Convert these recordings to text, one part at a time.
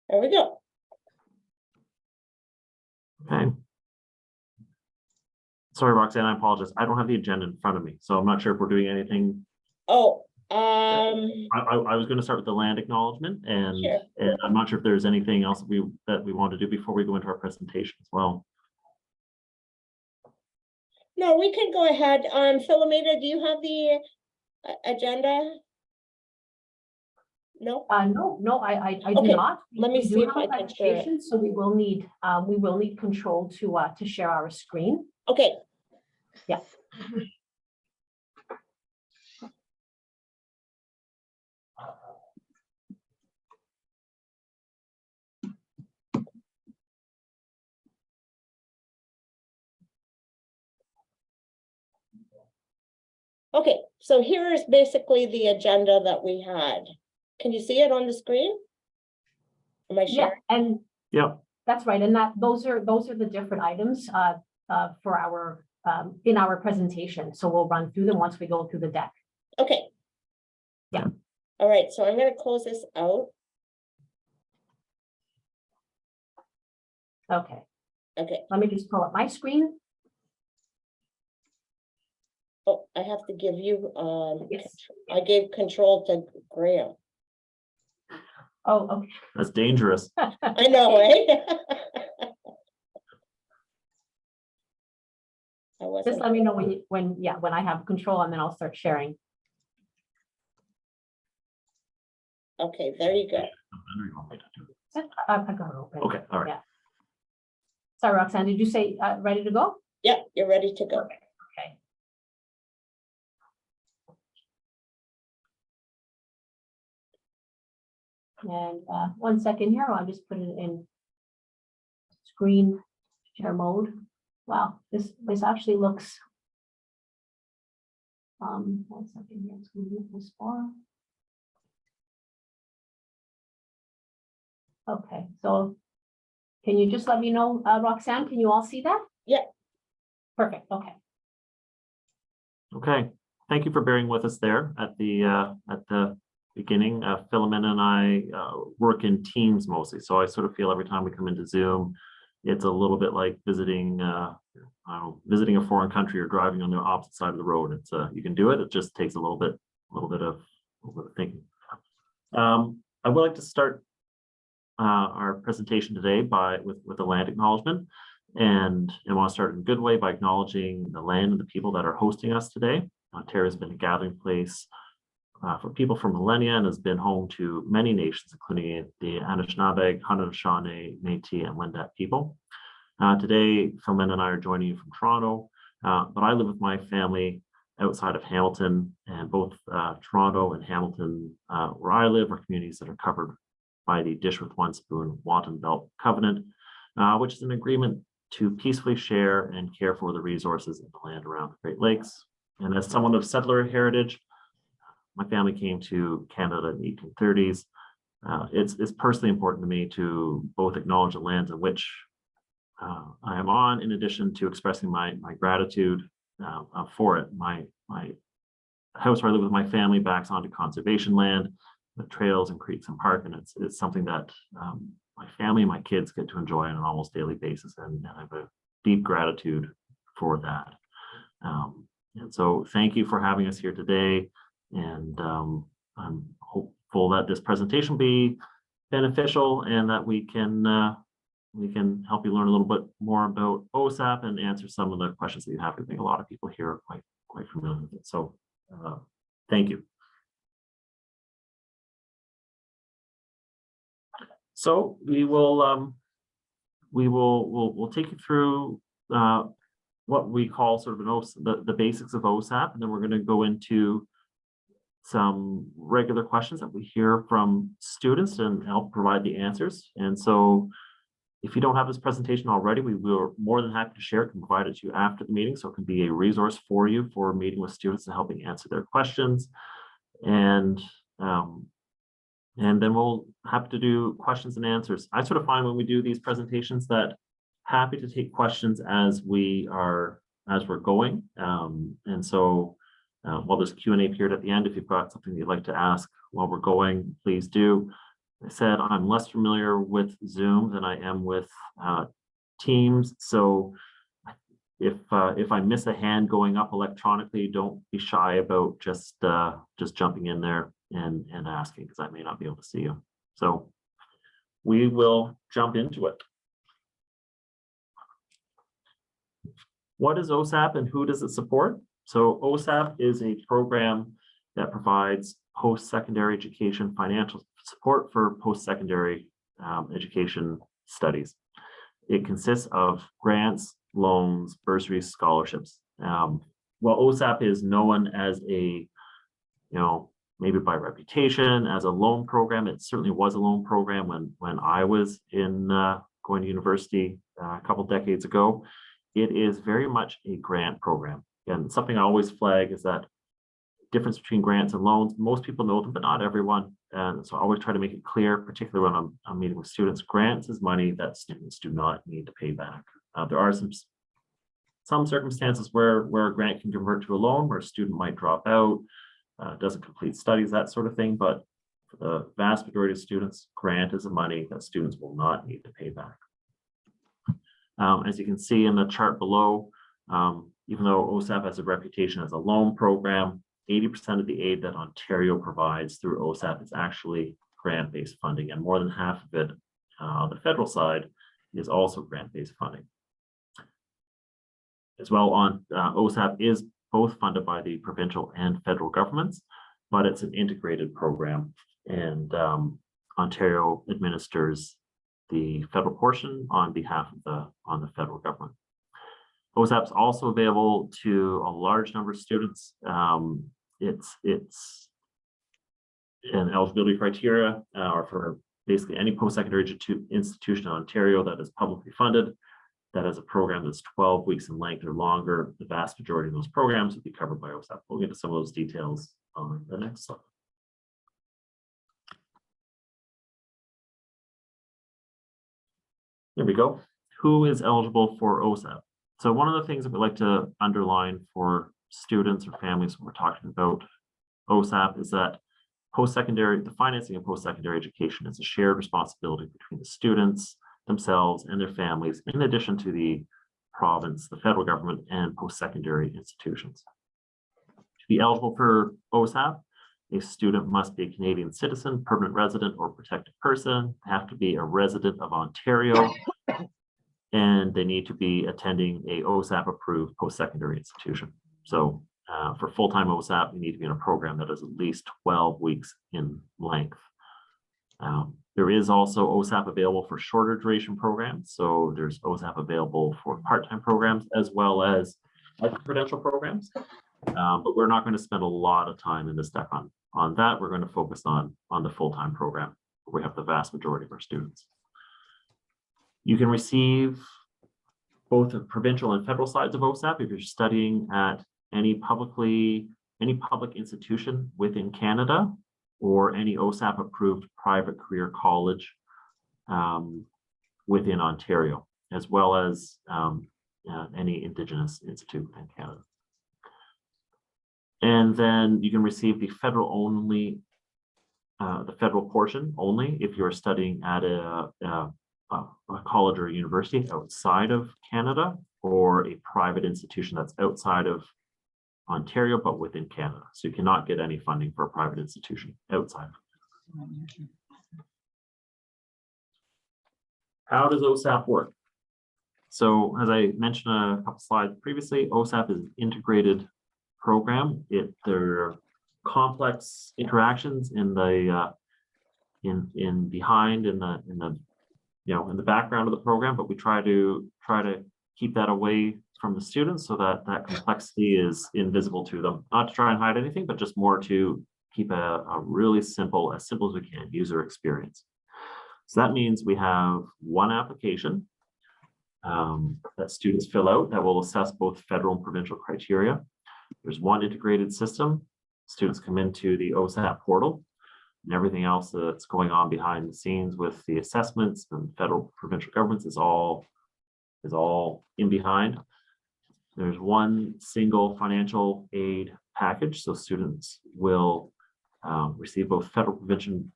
There we go. Okay. Sorry, Roxanne, I apologize. I don't have the agenda in front of me, so I'm not sure if we're doing anything. Oh, I was going to start with the land acknowledgement, and, sure. and I'm not sure if there's anything else that we want to do before we go into our presentation as well. No, we can go ahead. Philomena, do you have the agenda? No? No, I do Okay, not. let me We do see if have a I can share it. presentation, so we will need control to share our screen. Okay. Yeah. Okay, so here is basically the agenda that we had. Can you see it on the screen? Am I Yeah, sharing? and Yeah. that's right. And those are the different items for our in our presentation. So we'll run through them once we go through the deck. Okay. Yeah. All right, so I'm going to close this out. Okay. Okay. Let me just pull up my screen. Oh, I have to give you, Yes. I gave control to Graham. Oh, okay. That's dangerous. I know, eh? Just let me know when I have control, and then I'll start sharing. Okay, there you go. I've got it open. Okay, all right. Yeah. Sorry, Roxanne, did you say ready to go? Yeah, you're ready to go. Okay. And 1 second here, I'll just put it in screen share mode. Wow, this actually looks. 1 second here, it's going to move this far. Okay, so can you just let me know, Roxanne, can you all see that? Yeah. Perfect, okay. Okay, thank you for bearing with us there at the beginning. Philomena and I work in teams mostly, so I sort of feel every time we come into Zoom, it's a little bit like visiting visiting a foreign country or driving on the opposite side of the road. It's you can do it. It just takes a little bit of thinking. I would like to start our presentation today with a land acknowledgement, and I want to start in a good way by acknowledging the land and the people that are hosting us today. Ontario has been a gathering place for people for millennia and has been home to many nations, including the Anishinaabe, Haudenosaunee, Métis, and Wendat people. Today, Philomena and I are joining you from Toronto, but I live with my family outside of Hamilton, and both Toronto and Hamilton, where I live, are communities that are covered by the Dish with One Spoon Wanton Belt Covenant, which is an agreement to peacefully share and care for the resources of the land around the Great Lakes. And as someone of settler heritage, my family came to Canada in the 1830s. It's personally important to me to both acknowledge the lands in which I am on, in addition to expressing my gratitude for it. My house where I live with my family backs onto conservation land with trails and creeks and park, and it's something that my family and my kids get to enjoy on an almost daily basis, and I have a deep gratitude for that. And so thank you for having us here today, and I'm hopeful that this presentation will be beneficial and that we can help you learn a little bit more about OSAP and answer some of the questions that you have. I think a lot of people here are quite familiar with it. So thank you. So we'll take you through what we call sort of the basics of OSAP, and then we're going to go into some regular questions that we hear from students and help provide the answers. And so if you don't have this presentation already, we will more than happy to share it and provide it to you after the meeting, so it can be a resource for you for meeting with students and helping answer their questions. And then we'll have to do questions and answers. I sort of find when we do these presentations that happy to take questions as we're going. And so while there's Q&A period at the end, if you've got something you'd like to ask while we're going, please do. I said I'm less familiar with Zoom than I am with Teams. So if I miss a hand going up electronically, don't be shy about just jumping in there and asking, because I may not be able to see you. So we will jump into it. What is OSAP and who does it support? So OSAP is a program that provides post-secondary education financial support for post-secondary education studies. It consists of grants, loans, bursaries, scholarships. While OSAP is known as a, maybe by reputation as a loan program, it certainly was a loan program when I was in going to university a couple decades ago. It is very much a grant program. And something I always flag is that difference between grants and loans. Most people know them, but not everyone. And so I always try to make it clear, particularly when I'm meeting with students, grants is money that students do not need to pay back. There are some circumstances where a grant can convert to a loan, where a student might drop out, doesn't complete studies, that sort of thing. But for the vast majority of students, grant is a money that students will not need to pay back. As you can see in the chart below, even though OSAP has a reputation as a loan program, 80% of the aid that Ontario provides through OSAP is actually grant-based funding, and more than half of it on the federal side is also grant-based funding. As well, OSAP is both funded by the provincial and federal governments, but it's an integrated program, and Ontario administers the federal portion on behalf of the federal government. OSAP is also available to a large number of students. It's an eligibility criteria or for basically any post-secondary institution in Ontario that is publicly funded, that has a program that's 12 weeks in length or longer. The vast majority of those programs will be covered by OSAP. We'll get to some of those details on the next slide. There we go. Who is eligible for OSAP? So one of the things that we like to underline for students or families when we're talking about OSAP is that the financing of post-secondary education is a shared responsibility between the students themselves and their families, in addition to the province, the federal government, and post-secondary institutions. To be eligible for OSAP, a student must be a Canadian citizen, permanent resident, or protected person, have to be a resident of Ontario, and they need to be attending a OSAP-approved post-secondary institution. So for full-time OSAP, you need to be in a program that is at least 12 weeks in length. There is also OSAP available for shorter duration programs. So there's OSAP available for part-time programs as well as credential programs. But we're not going to spend a lot of time in this deck on that. We're going to focus on the full-time program, where we have the vast majority of our students. You can receive both the provincial and federal sides of OSAP if you're studying at any public institution within Canada, or any OSAP approved private career college within Ontario, as well as any Indigenous institute in Canada. And then you can receive the federal portion only if you're studying at a college or a university outside of Canada, or a private institution that's outside of Ontario but within Canada. So you cannot get any funding for a private institution outside. How does OSAP work? So as I mentioned a couple slides previously, OSAP is an integrated program. There are complex interactions in the background of the program, but we try to keep that away from the students so that complexity is invisible to them. Not to try and hide anything, but just more to keep a really simple, as simple as we can, user experience. So that means we have one application that students fill out that will assess both federal and provincial criteria. There's one integrated system. Students come into the OSAP portal, and everything else that's going on behind the scenes with the assessments and federal provincial governments is all in behind. There's one single financial aid package, so students will receive both federal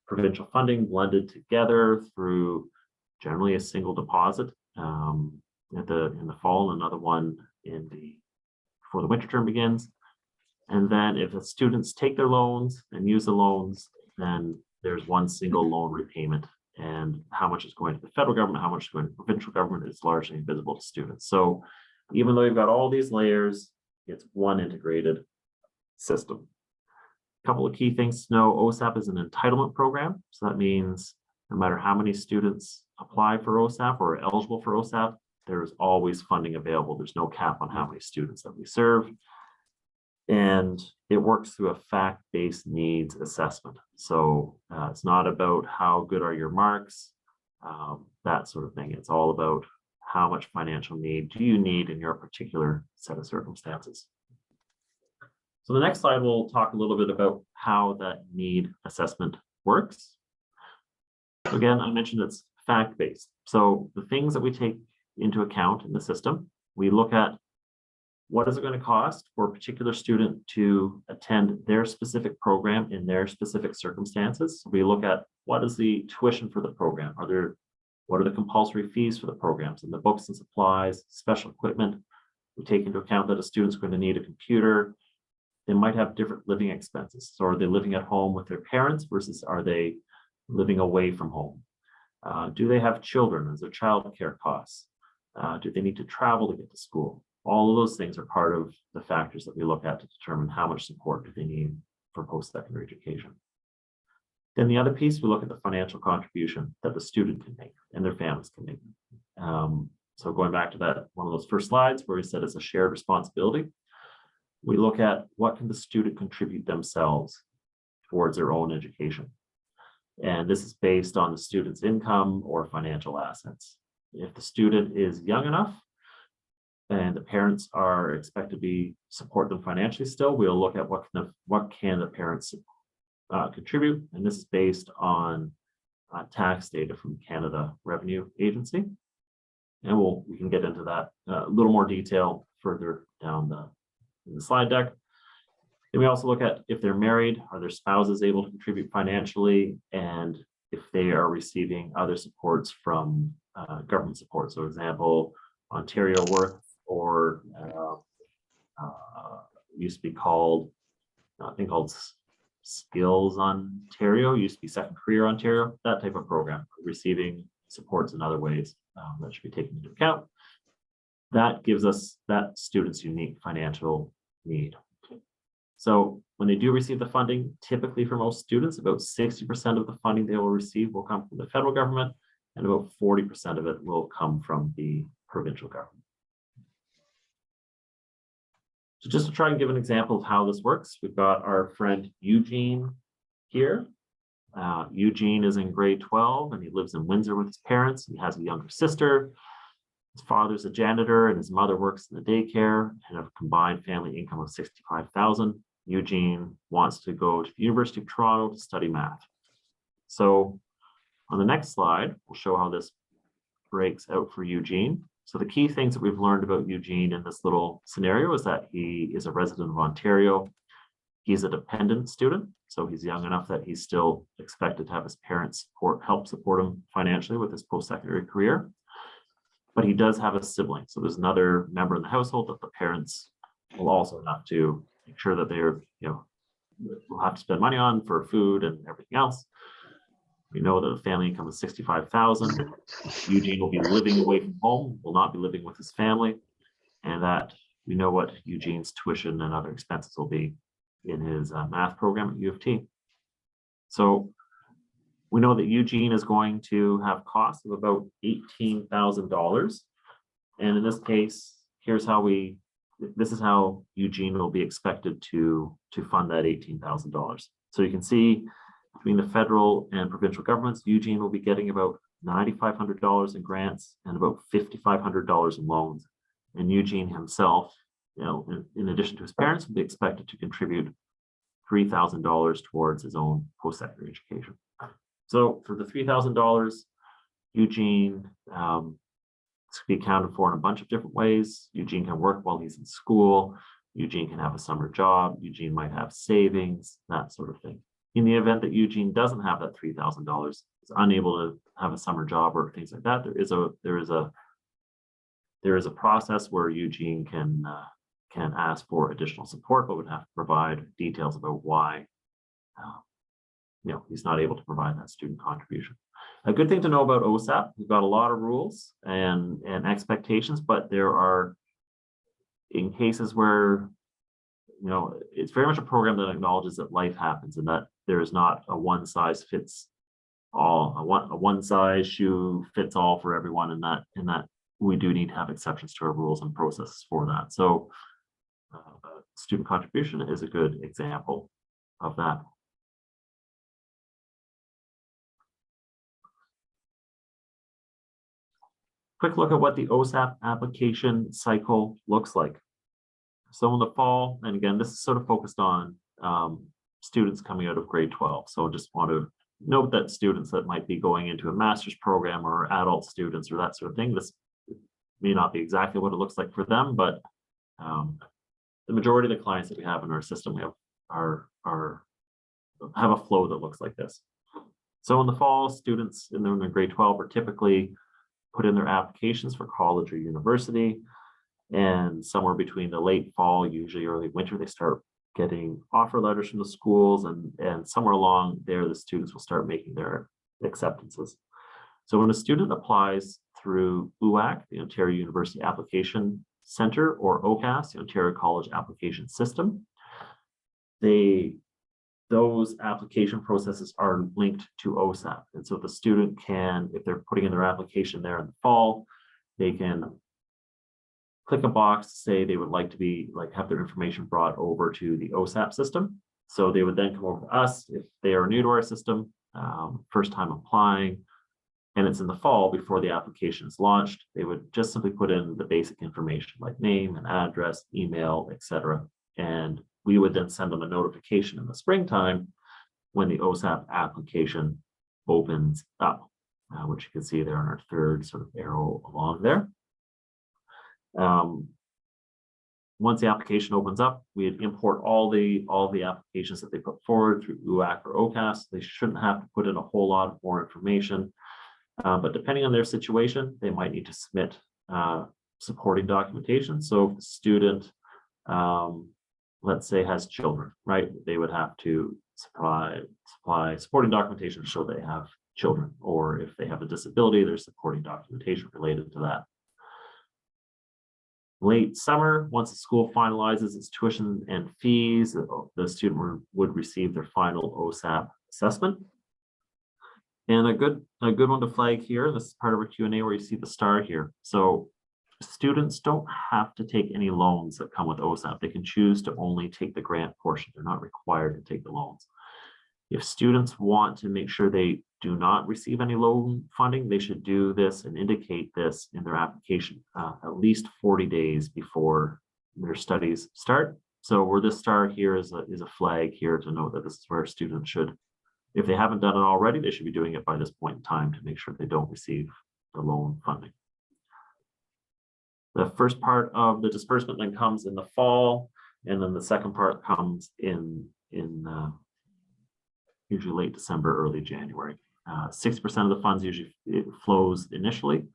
provincial funding blended together through generally a single deposit in the fall, another one before the winter term begins. And then if the students take their loans and use the loans, then there's one single loan repayment, and how much is going to the federal government, how much is going to the provincial government is largely invisible to students. So even though you've got all these layers, it's one integrated system. A couple of key things to know: OSAP is an entitlement program. So that means no matter how many students apply for OSAP or are eligible for OSAP, there's always funding available. There's no cap on how many students that we serve. And it works through a fact-based needs assessment. So it's not about how good are your marks, that sort of thing. It's all about how much financial need do you need in your particular set of circumstances. So the next slide, we'll talk a little bit about how that need assessment works. So again, I mentioned it's fact-based. So the things that we take into account in the system, we look at what is it going to cost for a particular student to attend their specific program in their specific circumstances. So we look at what is the tuition for the program? What are the compulsory fees for the programs and the books and supplies, special equipment? We take into account that a student's going to need a computer. They might have different living expenses. So are they living at home with their parents versus are they living away from home? Do they have children? Is there childcare costs? Do they need to travel to get to school? All of those things are part of the factors that we look at to determine how much support do they need for post-secondary education. Then the other piece, we look at the financial contribution that the student can make and their families can make. So going back to that, one of those first slides where we said it's a shared responsibility, we look at what can the student contribute themselves towards their own education. And this is based on the student's income or financial assets. If the student is young enough and the parents are expected to support them financially still, we'll look at what can the parents contribute. And this is based on tax data from Canada Revenue Agency. And we can get into that a little more detail further down in the slide deck. Then we also look at if they're married, are their spouses able to contribute financially, and if they are receiving other supports from government support. So example, Ontario Work, or used to be called, I think called Skills Ontario, used to be Second Career Ontario, that type of program, receiving supports in other ways that should be taken into account. That gives us that student's unique financial need. So when they do receive the funding, typically for most students, about 60% of the funding they will receive will come from the federal government, and about 40% of it will come from the provincial government. So just to try and give an example of how this works, we've got our friend Eugene here. Eugene is in grade 12 and he lives in Windsor with his parents. He has a younger sister. His father's a janitor and his mother works in the daycare, and have a combined family income of $65,000. Eugene wants to go to the University of Toronto to study math. So on the next slide, we'll show how this breaks out for Eugene. So the key things that we've learned about Eugene in this little scenario is that he is a resident of Ontario. He's a dependent student, so he's young enough that he's still expected to have his parents help support him financially with his post-secondary career. But he does have a sibling, so there's another member in the household that the parents will also have to make sure that they're, will have to spend money on for food and everything else. We know that the family income is $65,000. Eugene will be living away from home, will not be living with his family, and that we know what Eugene's tuition and other expenses will be in his math program at U of T. So we know that Eugene is going to have costs of about $18,000. And in this case, this is how Eugene will be expected to fund that $18,000. So you can see between the federal and provincial governments, Eugene will be getting about $9,500 in grants and about $5,500 in loans. And Eugene himself, in addition to his parents, will be expected to contribute $3,000 towards his own post-secondary education. So for the $3,000, Eugene can be accounted for in a bunch of different ways. Eugene can work while he's in school. Eugene can have a summer job. Eugene might have savings, that sort of thing. In the event that Eugene doesn't have that $3,000, is unable to have a summer job or things like that, there is a process where Eugene can ask for additional support, but would have to provide details about why he's not able to provide that student contribution. A good thing to know about OSAP, we've got a lot of rules and expectations, but there are, in cases where it's very much a program that acknowledges that life happens and that there is not a one size fits all, a one size shoe fits all for everyone, and that we do need to have exceptions to our rules and processes for that. So student contribution is a good example of that. Quick look at what the OSAP application cycle looks like. So in the fall, and again, this is sort of focused on students coming out of grade 12. So I just want to note that students that might be going into a master's program or adult students or that sort of thing, this may not be exactly what it looks like for them, but the majority of the clients that we have in our system have a flow that looks like this. So in the fall, students in their grade 12 are typically put in their applications for college or university. And somewhere between the late fall, usually early winter, they start getting offer letters from the schools, and somewhere along there, the students will start making their acceptances. So when a student applies through UAC, the Ontario University Application Center, or OCAS, the Ontario College Application System, those application processes are linked to OSAP. And so the student can, if they're putting in their application there in the fall, they can click a box to say they would like to have their information brought over to the OSAP system. So they would then come over to us if they are new to our system, first time applying, and it's in the fall before the application is launched. They would just simply put in the basic information like name and address, email, etc. And we would then send them a notification in the springtime when the OSAP application opens up, which you can see there on our third sort of arrow along there. Once the application opens up, we'd import all the applications that they put forward through UAC or OCAS. They shouldn't have to put in a whole lot more information, but depending on their situation, they might need to submit supporting documentation. So if the student, let's say, has children, right, they would have to supply supporting documentation to show they have children, or if they have a disability, there's supporting documentation related to that. Late summer, once the school finalizes its tuition and fees, the student would receive their final OSAP assessment. And a good one to flag here, this is part of our Q&A where you see the star here. So students don't have to take any loans that come with OSAP. They can choose to only take the grant portion. They're not required to take the loans. If students want to make sure they do not receive any loan funding, they should do this and indicate this in their application at least 40 days before their studies start. So where this star here is a flag here to note that this is where students should, if they haven't done it already, they should be doing it by this point in time to make sure they don't receive the loan funding. The first part of the disbursement then comes in the fall, and then the second part comes in usually late December, early January. 60% of the funds usually flows initially,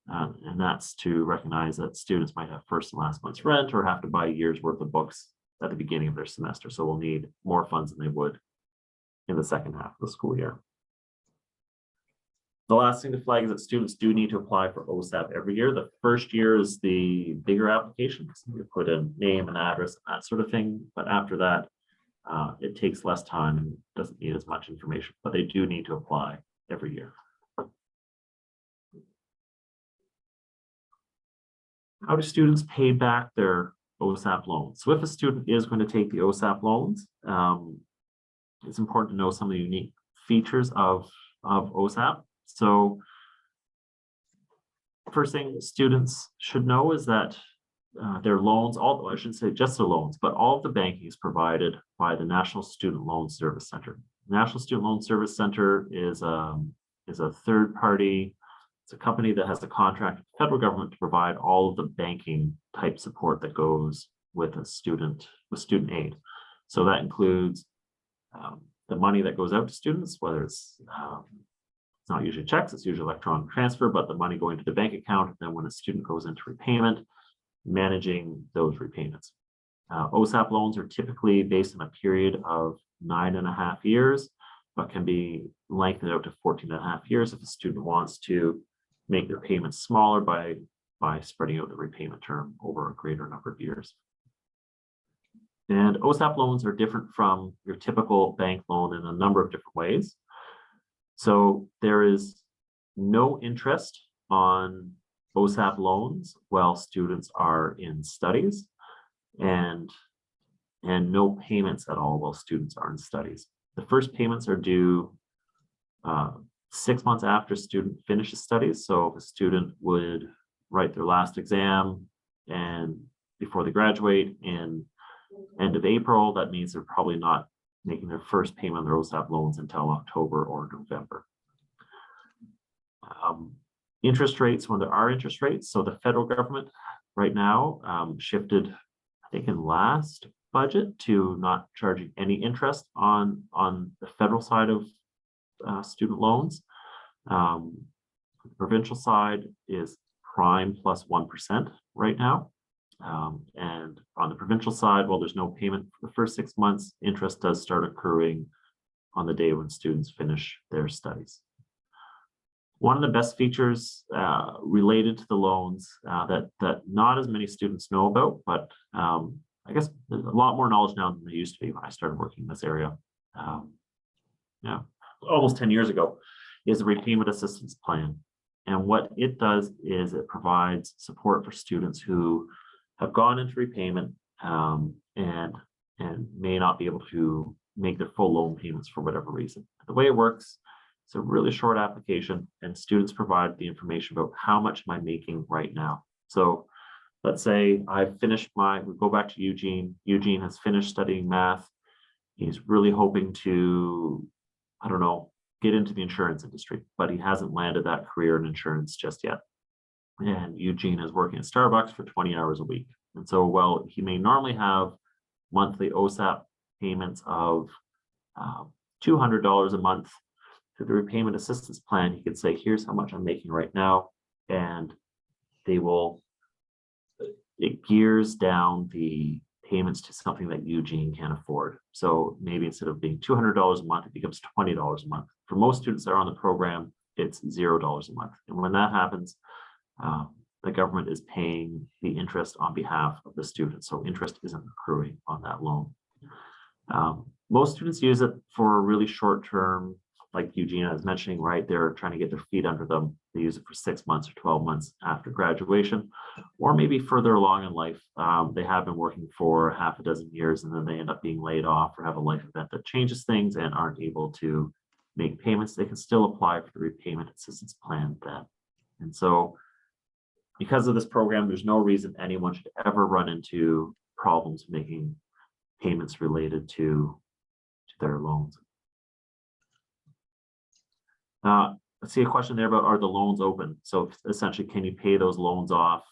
and that's to recognize that students might have first and last month's rent or have to buy a year's worth of books at the beginning of their semester. So we'll need more funds than they would in the second half of the school year. The last thing to flag is that students do need to apply for OSAP every year. The first year is the bigger application, because you put in name and address, that sort of thing. But after that, it takes less time and doesn't need as much information, but they do need to apply every year. How do students pay back their OSAP loans? So if a student is going to take the OSAP loans, it's important to know some of the unique features of OSAP. So first thing students should know is that their loans, I shouldn't say just their loans, but all of the banking is provided by the National Student Loan Service Center. National Student Loan Service Center is a third party. It's a company that has a contract with the federal government to provide all of the banking type support that goes with student aid. So that includes the money that goes out to students, whether it's not usually checks, it's usually electronic transfer, but the money going to the bank account, and then when a student goes into repayment, managing those repayments. OSAP loans are typically based on a period of 9.5 years, but can be lengthened out to 14.5 years if a student wants to make their payments smaller by spreading out the repayment term over a greater number of years. And OSAP loans are different from your typical bank loan in a number of different ways. So there is no interest on OSAP loans while students are in studies, and no payments at all while students are in studies. The first payments are due 6 months after a student finishes studies. So if a student would write their last exam and before they graduate in end of April, that means they're probably not making their first payment on their OSAP loans until October or November. Interest rates, when there are interest rates, so the federal government right now shifted, I think in last budget, to not charging any interest on the federal side of student loans. The provincial side is prime plus 1% right now. And on the provincial side, while there's no payment for the first 6 months, interest does start accruing on the day when students finish their studies. One of the best features related to the loans that not as many students know about, but I guess there's a lot more knowledge now than there used to be when I started working in this area. Almost 10 years ago, is the repayment assistance plan. And what it does is it provides support for students who have gone into repayment and may not be able to make their full loan payments for whatever reason. The way it works, it's a really short application, and students provide the information about how much am I making right now. So let's say I've finished we go back to Eugene. Eugene has finished studying math. He's really hoping to, I don't know, get into the insurance industry, but he hasn't landed that career in insurance just yet. And Eugene is working at Starbucks for 20 hours a week. And so, while he may normally have monthly OSAP payments of $200 a month through the repayment assistance plan, he could say, here's how much I'm making right now. And it gears down the payments to something that Eugene can afford. So maybe instead of being $200 a month, it becomes $20 a month. For most students that are on the program, it's $0 a month. And when that happens, the government is paying the interest on behalf of the student. So interest isn't accruing on that loan. Most students use it for a really short term, like Eugene was mentioning, right? They're trying to get their feet under them. They use it for 6 months or 12 months after graduation, or maybe further along in life. They have been working for half a dozen years, and then they end up being laid off or have a life event that changes things and aren't able to make payments. They can still apply for the repayment assistance plan then. And so, because of this program, there's no reason anyone should ever run into problems making payments related to their loans. I see a question there about, are the loans open? So essentially, can you pay those loans off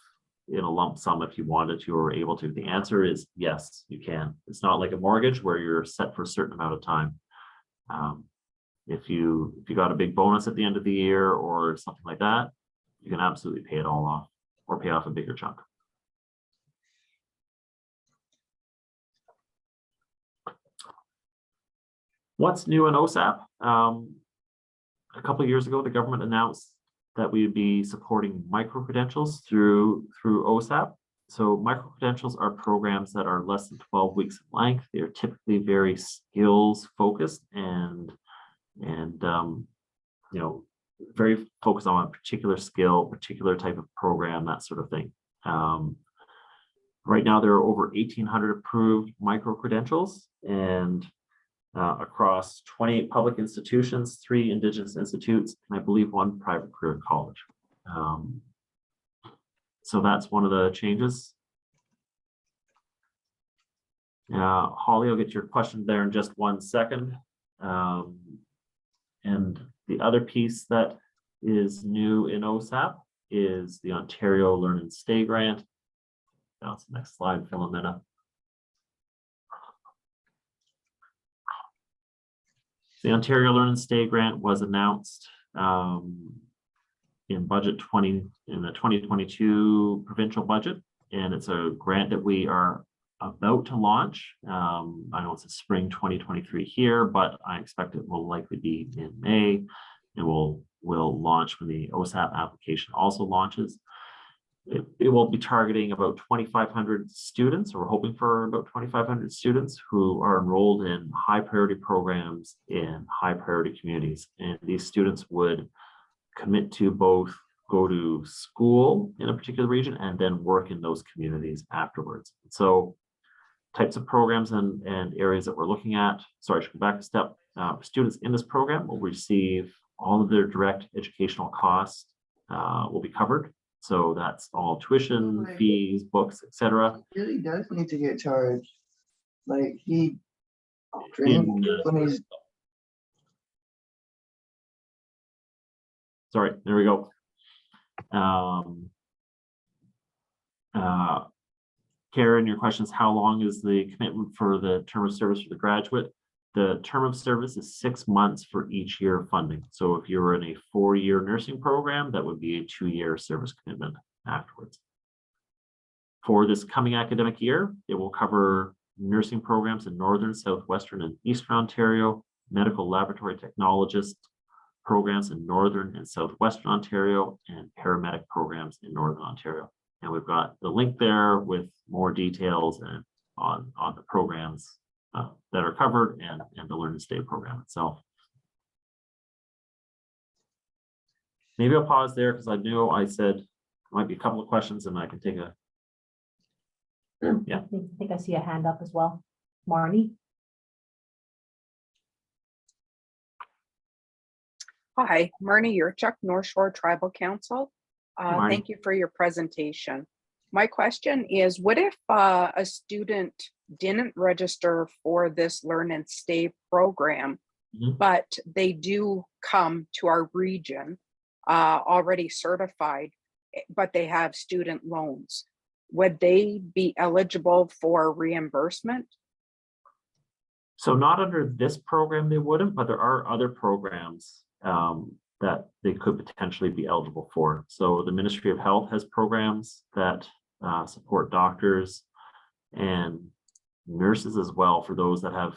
in a lump sum if you wanted to or were able to? The answer is yes, you can. It's not like a mortgage where you're set for a certain amount of time. If you got a big bonus at the end of the year or something like that, you can absolutely pay it all off or pay off a bigger chunk. What's new in OSAP? A couple of years ago, the government announced that we would be supporting micro-credentials through OSAP. So micro-credentials are programs that are less than 12 weeks in length. They're typically very skills focused and very focused on a particular skill, particular type of program, that sort of thing. Right now, there are over 1,800 approved micro-credentials, and across 28 public institutions, 3 Indigenous institutes, and I believe 1 private career college. So that's one of the changes. Holly, I'll get your question there in just 1 second. And the other piece that is new in OSAP is the Ontario Learn and Stay grant. That's the next slide, Philomena. The Ontario Learn and Stay grant was announced in budget in the 2022 provincial budget, and it's a grant that we are about to launch. I know it's a spring 2023 here, but I expect it will likely be in May. It will launch when the OSAP application also launches. It will be targeting about 2,500 students, or we're hoping for about 2,500 students who are enrolled in high priority programs in high priority communities. And these students would commit to both go to school in a particular region and then work in those communities afterwards. So types of programs and areas that we're looking at, sorry, I should go back a step. Students in this program will receive all of their direct educational costs will be covered. So that's all tuition, fees, books, etc. He really does need to get charged. Like he In, when he's sorry, there we go. Karen, your question is how long is the commitment for the term of service for the graduate? The term of service is 6 months for each year of funding. So if you're in a 4-year nursing program, that would be a 2-year service commitment afterwards. For this coming academic year, it will cover nursing programs in Northern, Southwestern, and Eastern Ontario, medical laboratory technologist programs in Northern and Southwestern Ontario, and paramedic programs in Northern Ontario. And we've got the link there with more details and on the programs that are covered and the Learn and Stay program itself. Maybe I'll pause there because I knew I said there might be a couple of questions and I can take a. Yeah. I think I see a hand up as well. Marnie. Hi, Marnie Yurchuk, North Shore Tribal Council. Marnie. Thank you for your presentation. My question is, what if a student didn't register for this Learn and Stay program, but they do come to our region already certified, but they have student loans? Would they be eligible for reimbursement? So not under this program, they wouldn't, but there are other programs that they could potentially be eligible for. So the Ministry of Health has programs that support doctors and nurses as well for those that have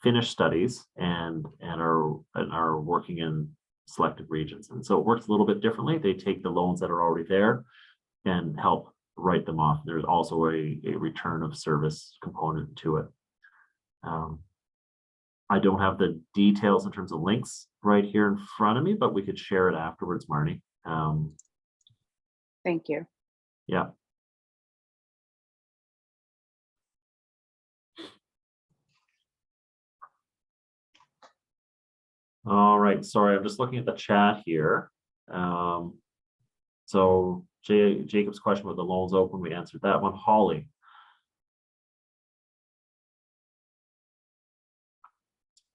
finished studies and are working in selected regions. And so it works a little bit differently. They take the loans that are already there and help write them off. There's also a return of service component to it. I don't have the details in terms of links right here in front of me, but we could share it afterwards, Marnie. Thank you. Yeah. All right, sorry, I'm just looking at the chat here. So Jacob's question with the loans open, we answered that one. Holly.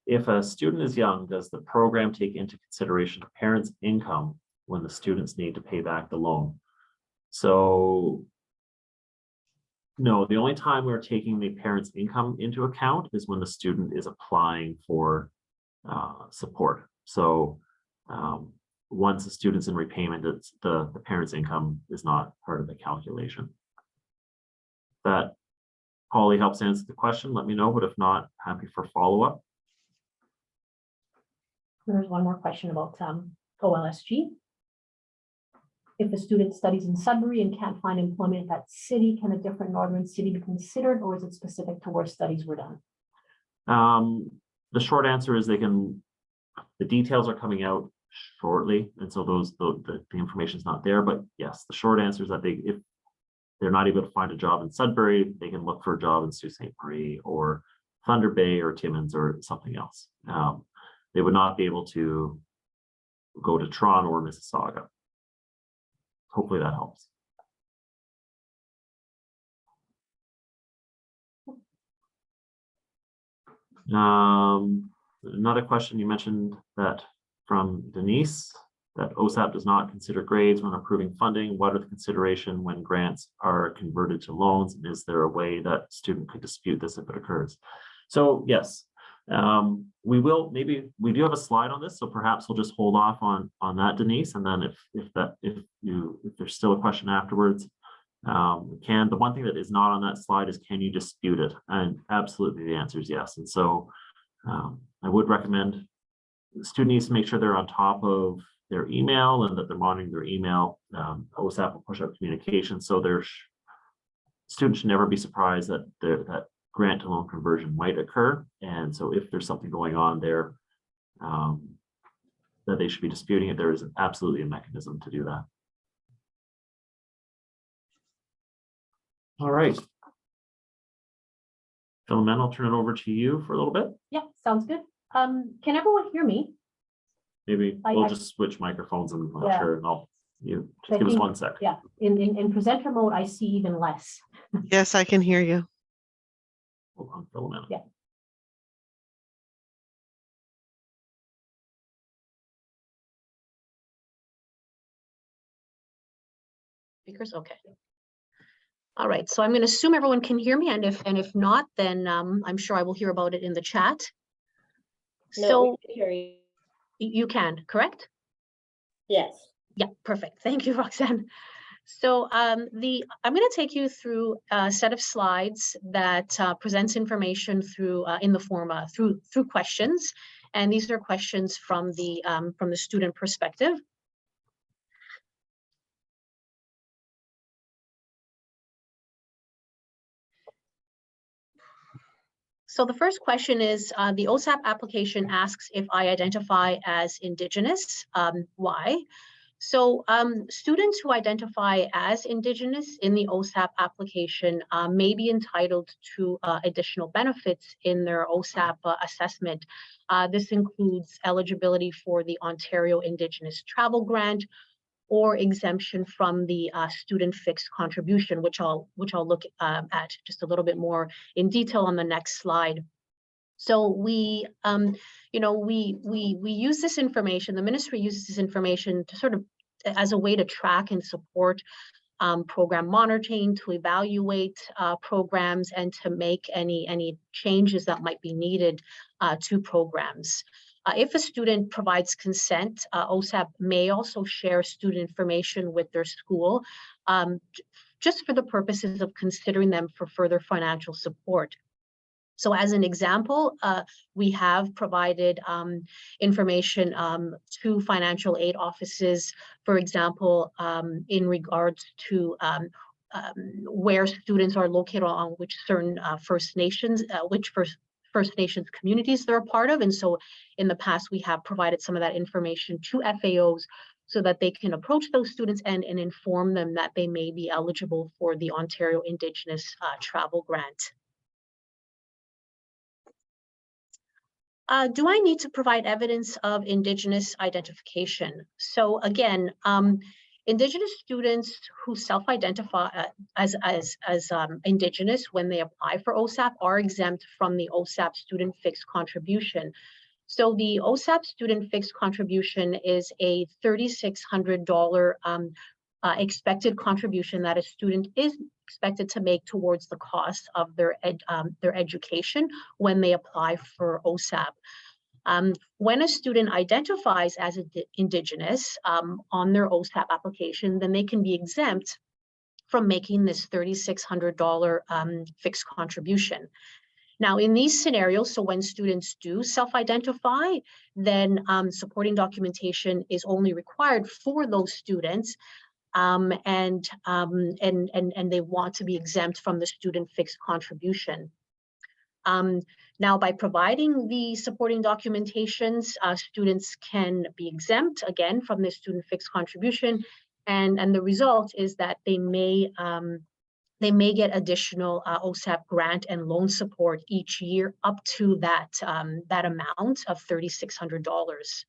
If a student is young, does the program take into consideration a parent's income when the students need to pay back the loan? So no, the only time we're taking the parent's income into account is when the student is applying for support. So once the student's in repayment, it's the parent's income is not part of the calculation. That Holly helps answer the question, let me know, but if not, happy for follow-up. There's one more question about OLSG. If a student studies in Sudbury and can't find employment in that city, can a different northern city be considered, or is it specific to where studies were done? The short answer is they can, the details are coming out shortly, and so the information is not there, but yes, the short answer is that if they're not able to find a job in Sudbury, they can look for a job in Sault Ste. Marie or Thunder Bay or Timmins or something else. They would not be able to go to Toronto or Mississauga. Hopefully that helps. Another question you mentioned that from Denise, that OSAP does not consider grades when approving funding. What are the consideration when grants are converted to loans? And is there a way that student could dispute this if it occurs? So yes, We will, maybe, we do have a slide on this, so perhaps we'll just hold off on that, Denise, and then if there's still a question afterwards, we can. The one thing that is not on that slide is, can you dispute it? And absolutely the answer is yes. And so I would recommend the student needs to make sure they're on top of their email and that they're monitoring their email. OSAP will push out communication, so their students should never be surprised that that grant to loan conversion might occur. And so if there's something going on there, that they should be disputing it, there is absolutely a mechanism to do that. All right. Philomena, I'll turn it over to you for a little bit. Yeah, sounds good. Can everyone hear me? Maybe I- we'll just switch microphones and I'm Yeah. sure, and you I just give us think- 1 sec. Yeah, in presenter mode, I see even less. Yes, I can hear you. Hold on, Philomena. Yeah. Speakers, okay. All right, so I'm going to assume everyone can hear me, and if not, then I'm sure I will hear about it in the chat. No, So we can hear you. you can, correct? Yes. Yeah, perfect. Thank you, Roxanne. So I'm going to take you through a set of slides that presents information through in the form through questions, and these are questions from the student perspective. So the first question is, the OSAP application asks if I identify as Indigenous, why? So students who identify as Indigenous in the OSAP application may be entitled to additional benefits in their OSAP assessment. This includes eligibility for the Ontario Indigenous Travel Grant, or exemption from the student fixed contribution, which I'll look at just a little bit more in detail on the next slide. So we use this information. The ministry uses this information to sort of as a way to track and support program monitoring, to evaluate programs, and to make any changes that might be needed to programs. If a student provides consent, OSAP may also share student information with their school, just for the purposes of considering them for further financial support. So as an example, we have provided information to financial aid offices, for example, in regards to where students are located on which certain First Nations, First Nations communities they're a part of. And so in the past, we have provided some of that information to FAOs so that they can approach those students and inform them that they may be eligible for the Ontario Indigenous Travel Grant. Do I need to provide evidence of Indigenous identification? So again, Indigenous students who self-identify as Indigenous when they apply for OSAP are exempt from the OSAP student fixed contribution. So the OSAP student fixed contribution is a $3,600 expected contribution that a student is expected to make towards the cost of their education when they apply for OSAP. When a student identifies as Indigenous on their OSAP application, then they can be exempt from making this $3,600 fixed contribution. Now, in these scenarios, so when students do self-identify, then supporting documentation is only required for those students, and they want to be exempt from the student fixed contribution. Now, by providing the supporting documentations, students can be exempt again from the student fixed contribution, and the result is that they may get additional OSAP grant and loan support each year up to that amount of $3,600.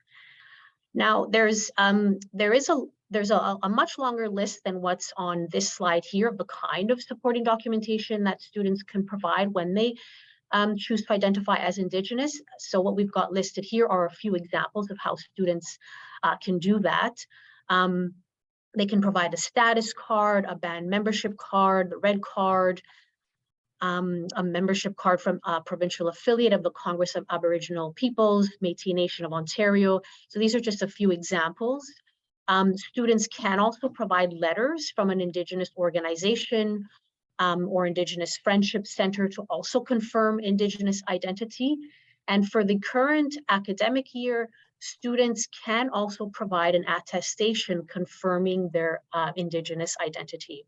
Now, there's a much longer list than what's on this slide here of the kind of supporting documentation that students can provide when they choose to identify as Indigenous. So what we've got listed here are a few examples of how students can do that. They can provide a status card, a band membership card, the red card, a membership card from a provincial affiliate of the Congress of Aboriginal Peoples, Métis Nation of Ontario. So these are just a few examples. Students can also provide letters from an Indigenous organization or Indigenous Friendship Center to also confirm Indigenous identity. And for the current academic year, students can also provide an attestation confirming their Indigenous identity.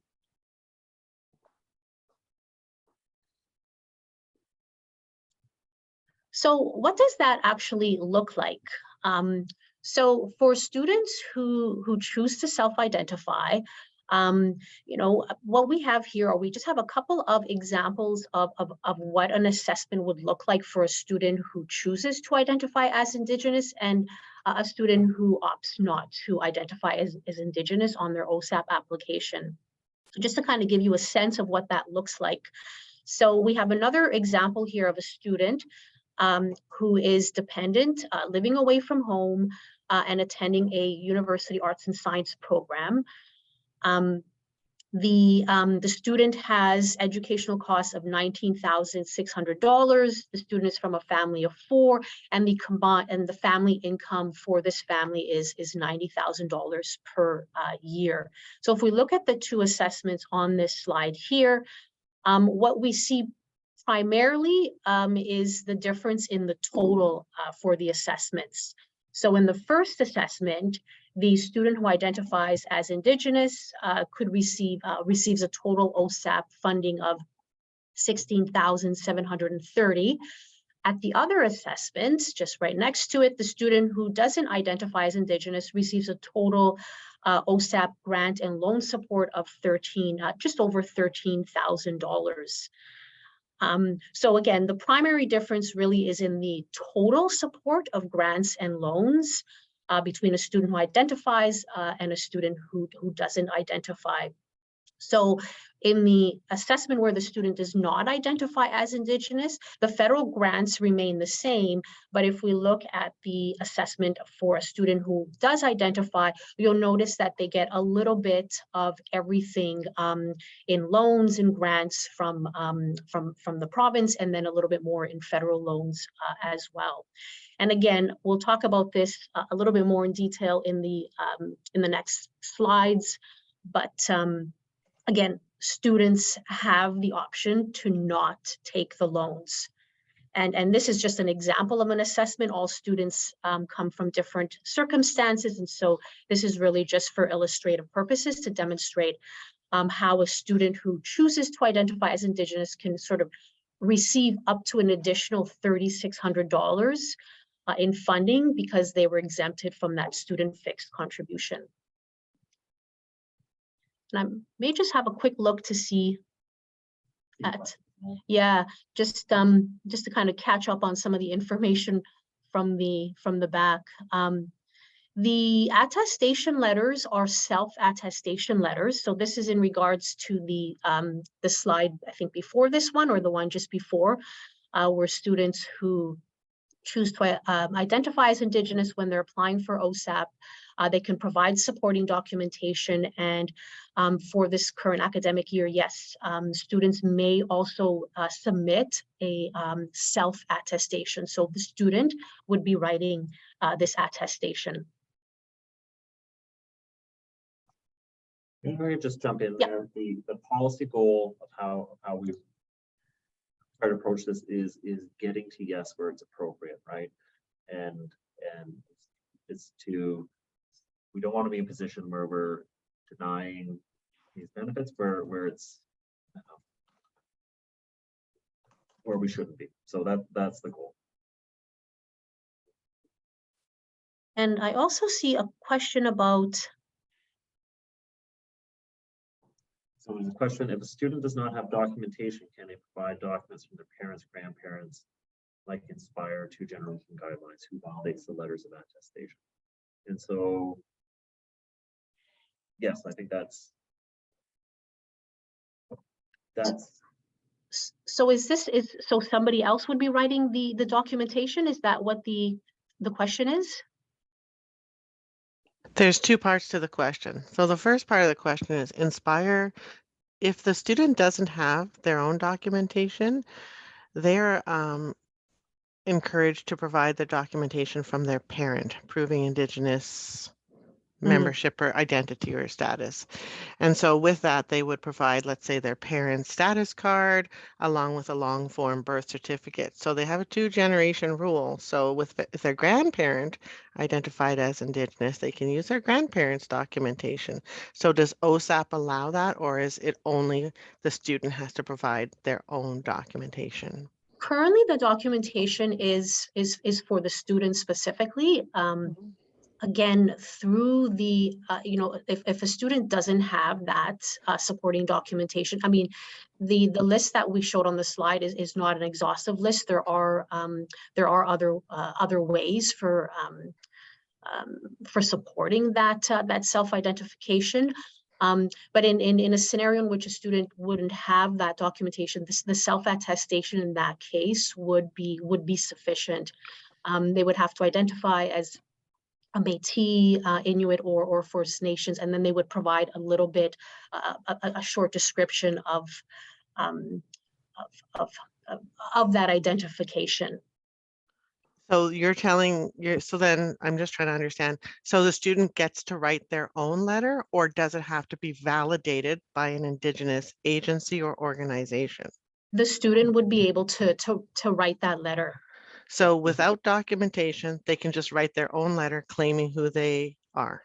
So what does that actually look like? So for students who choose to self-identify, you know, what we have here, or we just have a couple of examples of what an assessment would look like for a student who chooses to identify as Indigenous and a student who opts not to identify as Indigenous on their OSAP application. So just to kind of give you a sense of what that looks like. So we have another example here of a student who is dependent, living away from home, and attending a university arts and science program. The student has educational costs of $19,600. The student is from a family of 4, and the family income for this family is $90,000 per year. So if we look at the two assessments on this slide here, what we see primarily is the difference in the total for the assessments. So in the first assessment, the student who identifies as Indigenous could receives a total OSAP funding of $16,730. At the other assessment, just right next to it, the student who doesn't identify as Indigenous receives a total OSAP grant and loan support of just over $13,000. So again, the primary difference really is in the total support of grants and loans between a student who identifies and a student who doesn't identify. So in the assessment where the student does not identify as Indigenous, the federal grants remain the same. But if we look at the assessment for a student who does identify, you'll notice that they get a little bit of everything in loans and grants from the province, and then a little bit more in federal loans as well. And again, we'll talk about this a little bit more in detail in the next slides. But again, students have the option to not take the loans. And this is just an example of an assessment. All students come from different circumstances. And so this is really just for illustrative purposes to demonstrate how a student who chooses to identify as Indigenous can sort of receive up to an additional $3,600 in funding because they were exempted from that student fixed contribution. And I may just have a quick look to see at, yeah, just to kind of catch up on some of the information from the back. The attestation letters are self-attestation letters. So this is in regards to the slide, I think before this one or the one just before, where students who choose to identify as Indigenous when they're applying for OSAP, they can provide supporting documentation. And for this current academic year, yes, students may also submit a self-attestation. So the student would be writing this attestation. I'm going to just jump in Yeah. there. The policy goal of how we try to approach this is getting to yes where it's appropriate, right? And it's to, we don't want to be in a position where we're denying these benefits where it's where we shouldn't be. So that's the goal. And I also see a question about. So there's a question, if a student does not have documentation, can they provide documents from their parents, grandparents, like Inspire 2 Generation Guidelines, who validates the letters of attestation? And so, yes, I think that's. So so somebody else would be writing the documentation? Is that what the question is? There's two parts to the question. So the first part of the question is Inspire if the student doesn't have their own documentation, they're encouraged to provide the documentation from their parent proving Indigenous membership or identity or status. And so with that, they would provide, let's say, their parent's status card along with a long form birth certificate. So they have a 2-generation rule. So if their grandparent identified as Indigenous, they can use their grandparents' documentation. So does OSAP allow that, or is it only the student has to provide their own documentation? Currently, the documentation is for the student specifically. Again, through the, if a student doesn't have that supporting documentation, I mean, the list that we showed on the slide is not an exhaustive list. There are other ways for supporting that self-identification. But in a scenario in which a student wouldn't have that documentation, the self-attestation in that case would be sufficient. They would have to identify as a Métis, Inuit, or First Nations, and then they would provide a little bit, a short description of that identification. So so then I'm just trying to understand. So the student gets to write their own letter, or does it have to be validated by an Indigenous agency or organization? The student would be able to write that letter. So without documentation, they can just write their own letter claiming who they are.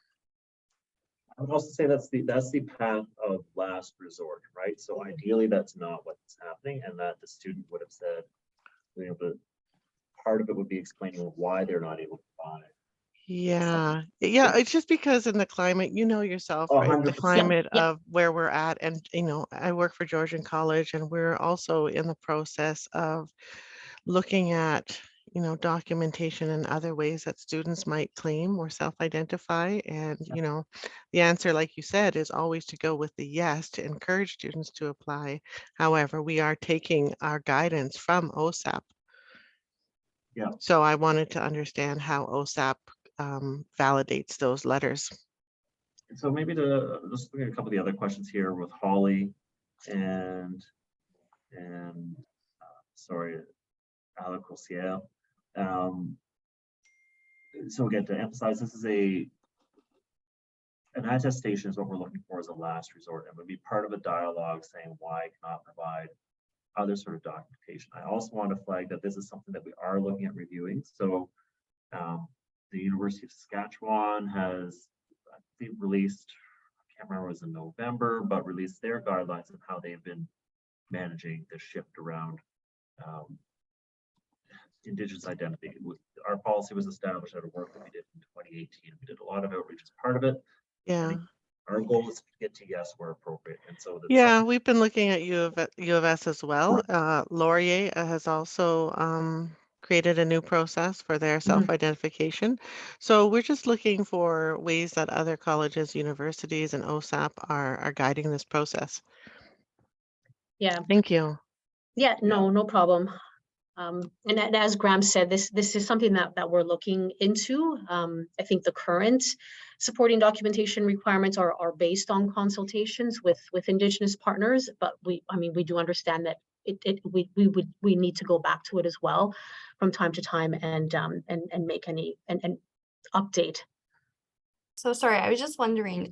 I would also say that's the path of last resort, right? So ideally, that's not what's happening, and that the student would have said, but part of it would be explaining why they're not able to buy it. Yeah. It's just because in the climate, you know yourself, Oh, right? The 100%. climate Yeah. of where we're at. And, I work for Georgian College, and we're also in the process of looking at, documentation and other ways that students might claim or self-identify. And, the answer, like you said, is always to go with the yes, to encourage students to apply. However, we are taking our guidance from OSAP. Yeah. So I wanted to understand how OSAP validates those letters. And so maybe to just look at a couple of the other questions here with Holly and sorry, Alec Rossier. So again, to emphasize, this is an attestation is what we're looking for as a last resort, and would be part of a dialogue saying why I cannot provide other sort of documentation. I also want to flag that this is something that we are looking at reviewing. So the University of Saskatchewan has, I think, released, I can't remember, it was in November, but released their guidelines on how they've been managing the shift around Indigenous identity. Our policy was established out of work that we did in 2018. We did a lot of outreach as part of it. Yeah. Our goal is to get to yes where appropriate. And so Yeah, we've been looking at U of S as well. Laurier has also created a new process for their self-identification. So we're just looking for ways that other colleges, universities, and OSAP are guiding this process. Yeah. Thank you. Yeah, no problem. And as Graham said, this is something that we're looking into. I think the current supporting documentation requirements are based on consultations with Indigenous partners, but we do understand that we need to go back to it as well from time to time and make any and update. So sorry, I was just wondering,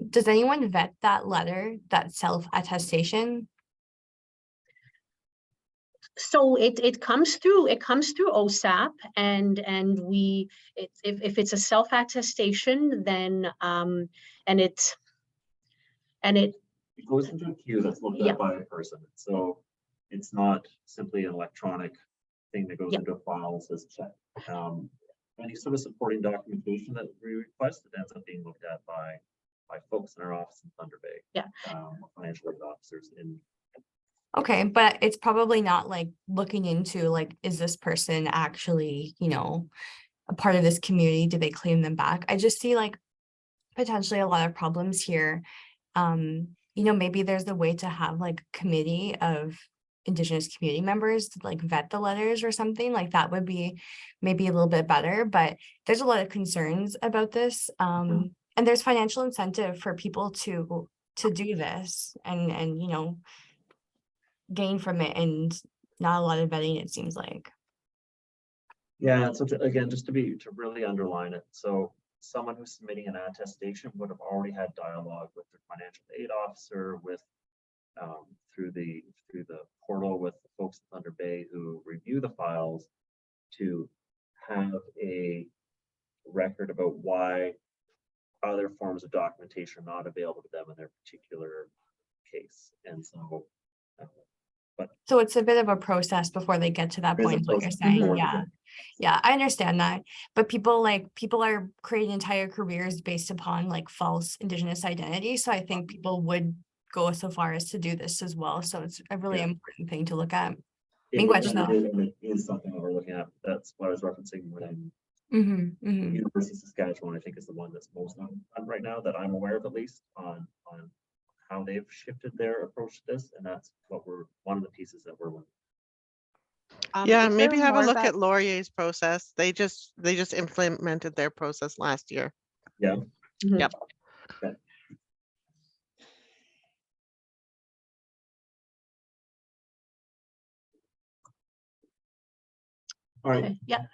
does anyone vet that letter, that self-attestation? So it comes through OSAP, and we if it's a self-attestation, then and it goes into a queue that's looked at by a person. So it's not simply an electronic thing that goes into a file and says check. Any sort of supporting documentation that we request, it ends up being looked at by folks in our office in Thunder Bay. Financial aid officers in. Okay, but it's probably not like looking into like, is this person actually, a part of this community? Do they claim them back? I just see like potentially a lot of problems here. Maybe there's a way to have like a committee of Indigenous community members to like vet the letters or something like that would be maybe a little bit better, but there's a lot of concerns about this. And there's financial incentive for people to to do this and, you know, gain from it, and not a lot of vetting, it seems like. Yeah, so again, just to really underline it, so someone who's submitting an attestation would have already had dialogue with their financial aid officer, with through the portal with the folks at Thunder Bay who review the files, to have a record about why other forms of documentation are not available to them in their particular case. And so So it's a bit of a process before they get to that there is a point, is what you're process saying. before they Yeah. get- Yeah, I understand that. But people are creating entire careers based upon like false Indigenous identity. So I think people would go so far as to do this as well. So it's a really Yeah. important thing to look at. It Miigwech is something that we're looking at. That's what I was referencing when Mm-hmm. University of Saskatchewan, I think, is the one that's most on right now, that I'm aware of, at least on how they've shifted their approach to this. And that's what one of the pieces that we're looking. Yeah, is maybe there have a more look about- at Laurier's process. They just implemented their process last year. Yeah. Yep. Okay. All right. Okay, yeah,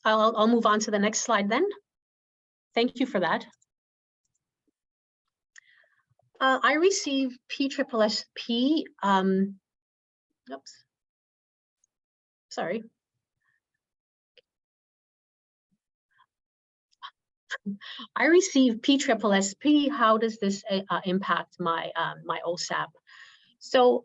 I'll move on to the next slide then. Thank you for that. I received PSSP, oops. Sorry. I received PSSP. How does this impact my my OSAP? So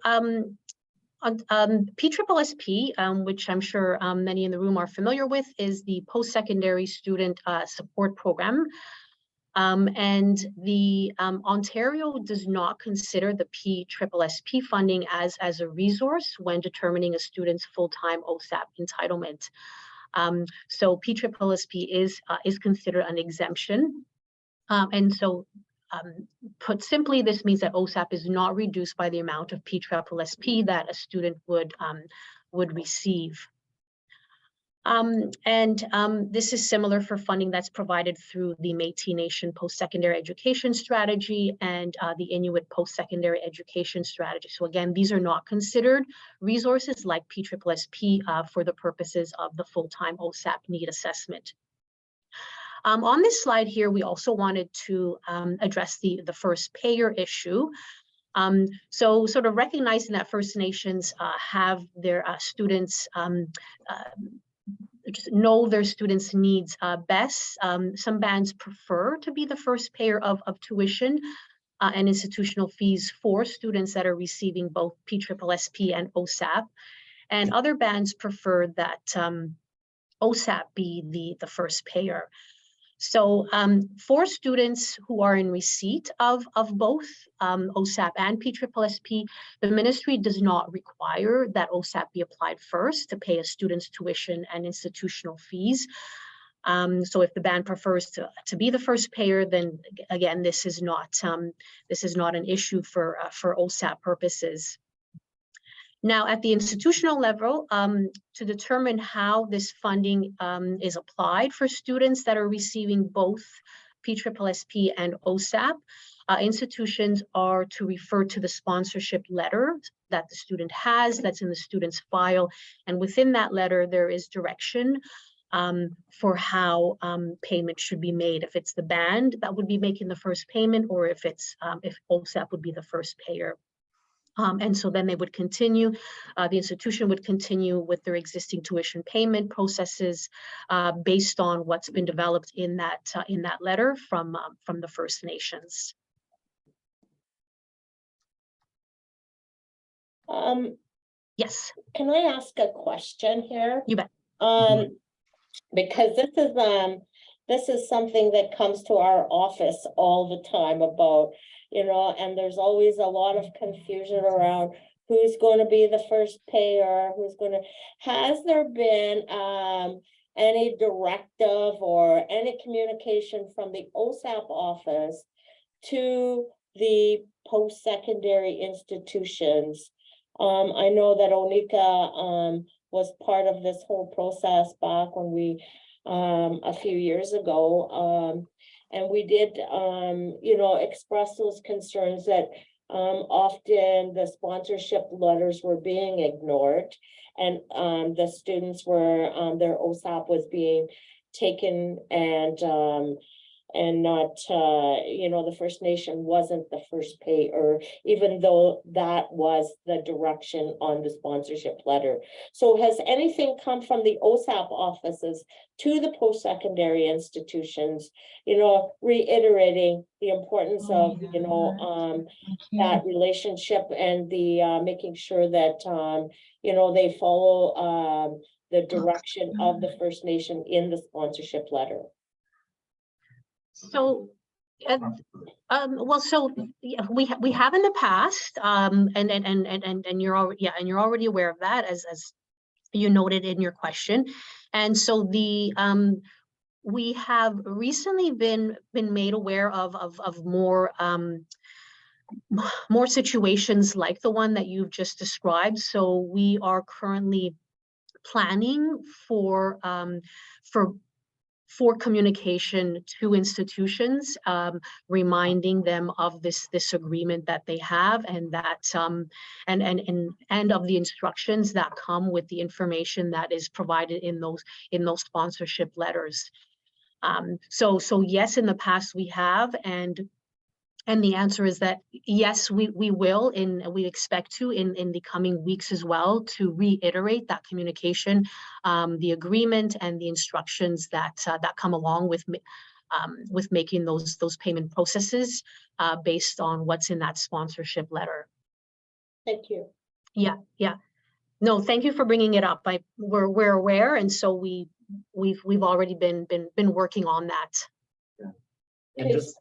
PSSP, which I'm sure many in the room are familiar with, is the post-secondary student support program. And the Ontario does not consider the PSSP funding as a resource when determining a student's full-time OSAP entitlement. So PSSP is considered an exemption. And so put simply, this means that OSAP is not reduced by the amount of PSSP that a student would receive. This is similar for funding that's provided through the Métis Nation Post-Secondary Education Strategy and the Inuit Post-Secondary Education Strategy. So again, these are not considered resources like PSSP for the purposes of the full-time OSAP need assessment. On this slide here, we also wanted to address the first payer issue. So sort of recognizing that First Nations have their students just know their students' needs best. Some bands prefer to be the first payer of tuition and institutional fees for students that are receiving both PSSP and OSAP. And other bands prefer that OSAP be the first payer. So for students who are in receipt of both OSAP and PSSP, the ministry does not require that OSAP be applied first to pay a student's tuition and institutional fees. So if the band prefers to be the first payer, then again, this is not an issue for OSAP purposes. Now, at the institutional level, to determine how this funding is applied for students that are receiving both PSSP and OSAP, institutions are to refer to the sponsorship letter that the student has, that's in the student's file. And within that letter, there is direction for how payment should be made. If it's the band that would be making the first payment, or if OSAP would be the first payer. And so then they would continue, the institution would continue with their existing tuition payment processes based on what's been developed in that letter from the First Nations. Yes. Can I ask a question here? You bet. Because this is something that comes to our office all the time about, and there's always a lot of confusion around who's going to be the first payer, has there been any directive or any communication from the OSAP office to the post-secondary institutions? I know that ONECA was part of this whole process back when we a few years ago, And we did, you know, express those concerns that often the sponsorship letters were being ignored. And the students were, their OSAP was being taken and not, you know, the First Nation wasn't the first pay, or even though that was the direction on the sponsorship letter. So has anything come from the OSAP offices to the post-secondary institutions, you know, reiterating the importance of, you know, that relationship and the making sure that, you know, they follow the direction of the First Nation in the sponsorship letter? So, well, so yeah, we have in the past, and you're already, yeah, and you're already aware of that, as you noted in your question. And so we have recently been made aware of more more situations like the one that you've just described. So we are currently planning for communication to institutions, reminding them of this agreement that they have, and that and of the instructions that come with the information that is provided in those sponsorship letters. So yes, in the past we have, and the answer is that yes, we will, and we expect to in the coming weeks as well, to reiterate that communication, the agreement and the instructions that come along with making those payment processes based on what's in that sponsorship letter. Thank you. Yeah. No, thank you for bringing it up. We're aware, and so we've already been working on that. Yeah. And just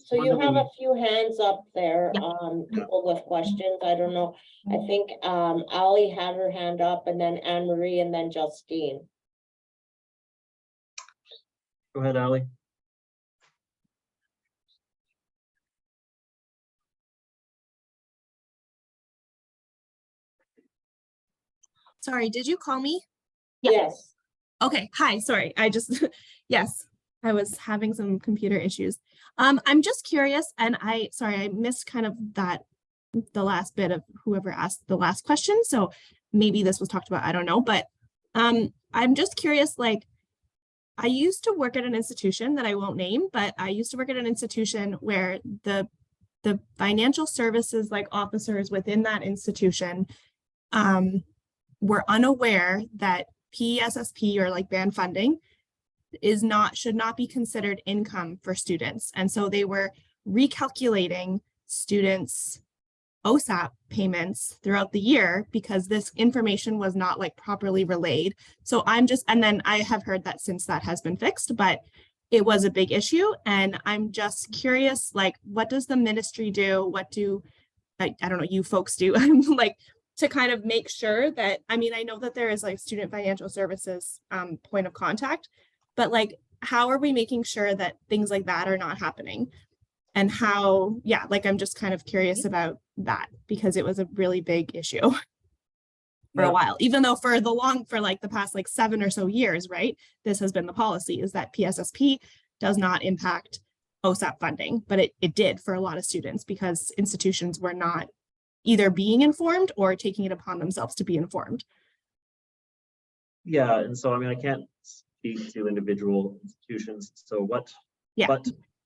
so you have a few hands up there, Yeah. people with questions. I don't know. I think Ali had her hand up, and then Anne Marie, and then Justine. Go ahead, Ali. Sorry, did you call me? Yeah. Yes. Okay, hi, sorry, I just, yes, I was having some computer issues. I'm just curious, and sorry, I missed kind of the last bit of whoever asked the last question, so maybe this was talked about, I don't know, but I'm just curious, like, I used to work at an institution that I won't name, but I used to work at an institution where the financial services like officers within that institution were unaware that PSSP, or like band funding, should not be considered income for students. And so they were recalculating students' OSAP payments throughout the year because this information was not like properly relayed. So and then I have heard that since that has been fixed, but it was a big issue. And I'm just curious, like, what does the ministry do? What do, I don't know, you folks do, like, to kind of make sure that, I mean, I know that there is like student financial services point of contact, but like, how are we making sure that things like that are not happening? And how, yeah, like, I'm just kind of curious about that because it was a really big issue for a while, even though for like the past like 7 or so years, right? This has been the policy, is that PSSP does not impact OSAP funding, but it did for a lot of students because institutions were not either being informed or taking it upon themselves to be informed. Yeah, and so I mean, I can't speak to individual institutions. So what? Yeah.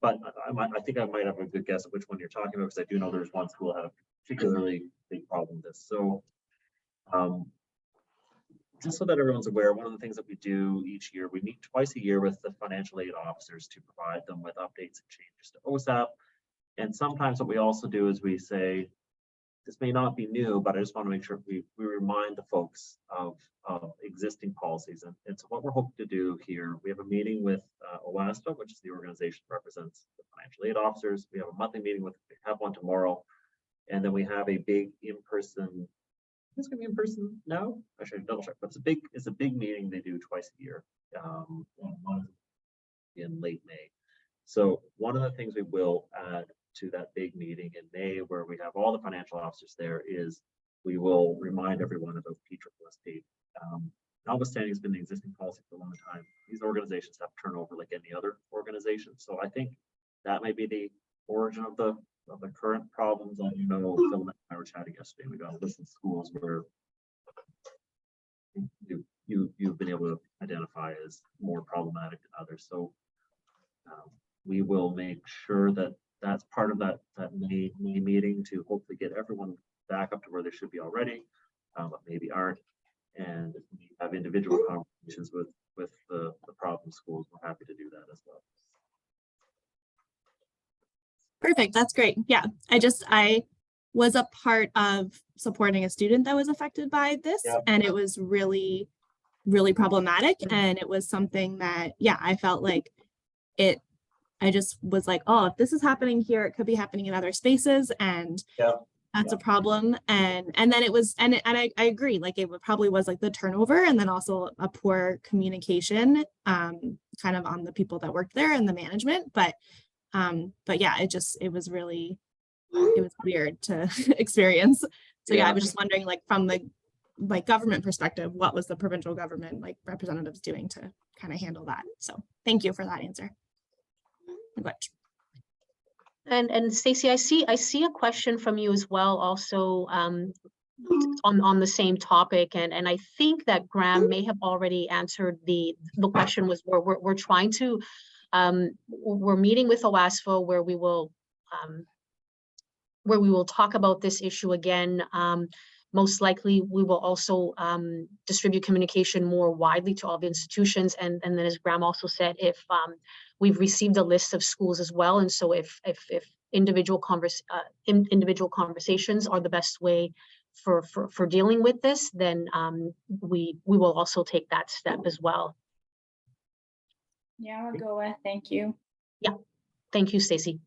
But I think I might have a good guess of which one you're talking about, because I do know there's one school that had a particularly big problem with this. So, just so that everyone's aware, one of the things that we do each year, we meet twice a year with the financial aid officers to provide them with updates and changes to OSAP. And sometimes what we also do is we say, this may not be new, but I just want to make sure we remind the folks of existing policies. And so what we're hoping to do here, we have a meeting with OSAP, which is the organization that represents the financial aid officers. We have a monthly meeting we have one tomorrow. And then we have a big in-person, it's gonna be in person now? I should double check, but it's a big meeting they do twice a year, in late May. So one of the things we will add to that big meeting in May, where we have all the financial officers there, is we will remind everyone about PSSP. notwithstanding it's been the existing policy for a long time, these organizations have turnover like any other organization. So I think that may be the origin of the current problems. And Phil and I were chatting yesterday. We got a list of schools where you've been able to identify as more problematic than others. So we will make sure that that's part of that May meeting to hopefully get everyone back up to where they should be already, but maybe aren't. And if we have individual conversations with the problem schools, we're happy to do that as well. Perfect. That's great. Yeah, I was a part of supporting a student that was affected by this, and it was really, really problematic. And it was something that, I felt like I just was like, oh, if this is happening here, it could be happening in other spaces, and that's a problem. And then it was, and I agree, like it probably was like the turnover, and then also a poor communication, kind of on the people that worked there and the management. But yeah, it was weird to experience. So I was just wondering, like, from the government perspective, what was the provincial government representatives doing to kind of handle that? So thank you for that answer. Good. And Stacey, I see a question from you as well, also on the same topic, and I think that Graham may have already answered the question. Was we're trying to we're meeting with OASFA where we will talk about this issue again. Most likely, we will also distribute communication more widely to all the institutions. And then, as Graham also said, if we've received a list of schools as well, and so if individual conversations are the best way for dealing with this, then we will also take that step as well. Yeah, I'll go with. Thank you. Yeah, thank you, Stacey.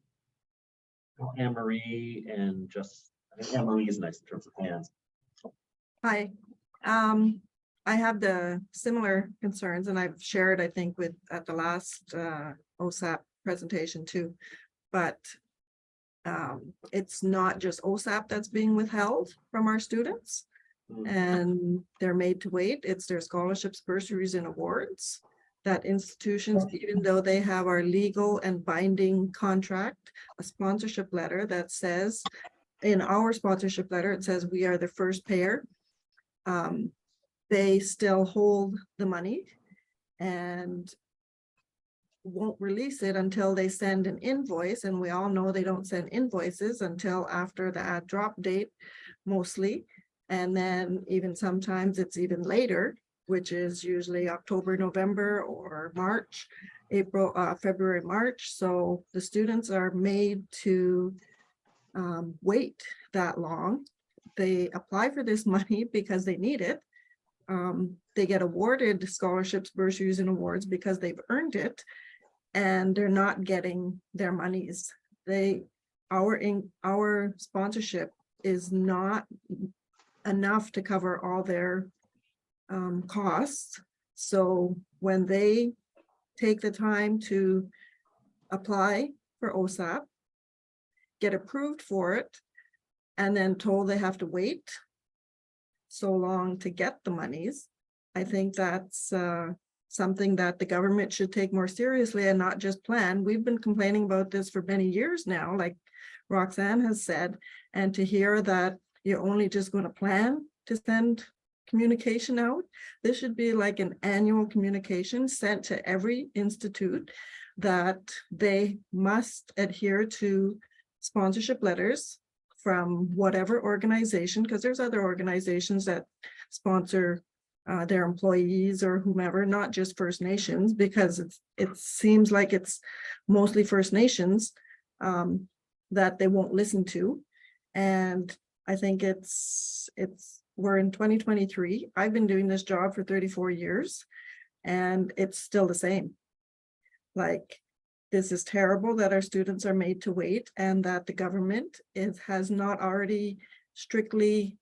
Anne-Marie and just, I think Anne-Marie is nice in terms of hands. Hi, I have the similar concerns, and I've shared, I think, at the last OSAP presentation too. But it's not just OSAP that's being withheld from our students, and they're made to wait. It's their scholarships, bursaries, and awards that institutions, even though they have our legal and binding contract, a sponsorship letter that says, in our sponsorship letter, it says we are the first payer. They still hold the money and won't release it until they send an invoice. And we all know they don't send invoices until after the ad drop date, mostly. And then even sometimes it's even later, which is usually October, November, or March, April, February, March. So the students are made to wait that long. They apply for this money because they need it. They get awarded scholarships, bursaries, and awards because they've earned it, and they're not getting their monies. Our sponsorship is not enough to cover all their costs. So when they take the time to apply for OSAP, get approved for it, and then told they have to wait so long to get the monies, I think that's something that the government should take more seriously and not just plan. We've been complaining about this for many years now, like Roxanne has said, and to hear that you're only just going to plan to send communication out. This should be like an annual communication sent to every institute that they must adhere to sponsorship letters from whatever organization, because there's other organizations that sponsor their employees or whomever, not just First Nations, because it seems like it's mostly First Nations that they won't listen to. And I think we're in 2023. I've been doing this job for 34 years and it's still the same. Like, this is terrible that our students are made to wait, and that the government has not already strictly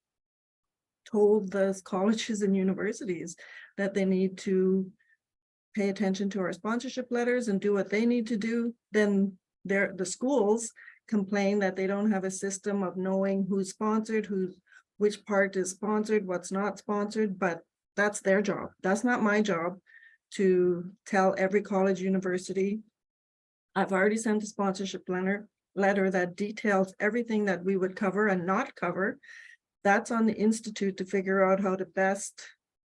told the colleges and universities that they need to pay attention to our sponsorship letters and do what they need to do. Then the schools complain that they don't have a system of knowing who's sponsored, which part is sponsored, what's not sponsored, but that's their job. That's not my job to tell every college, university. I've already sent a sponsorship letter that details everything that we would cover and not cover. That's on the institute to figure out how to best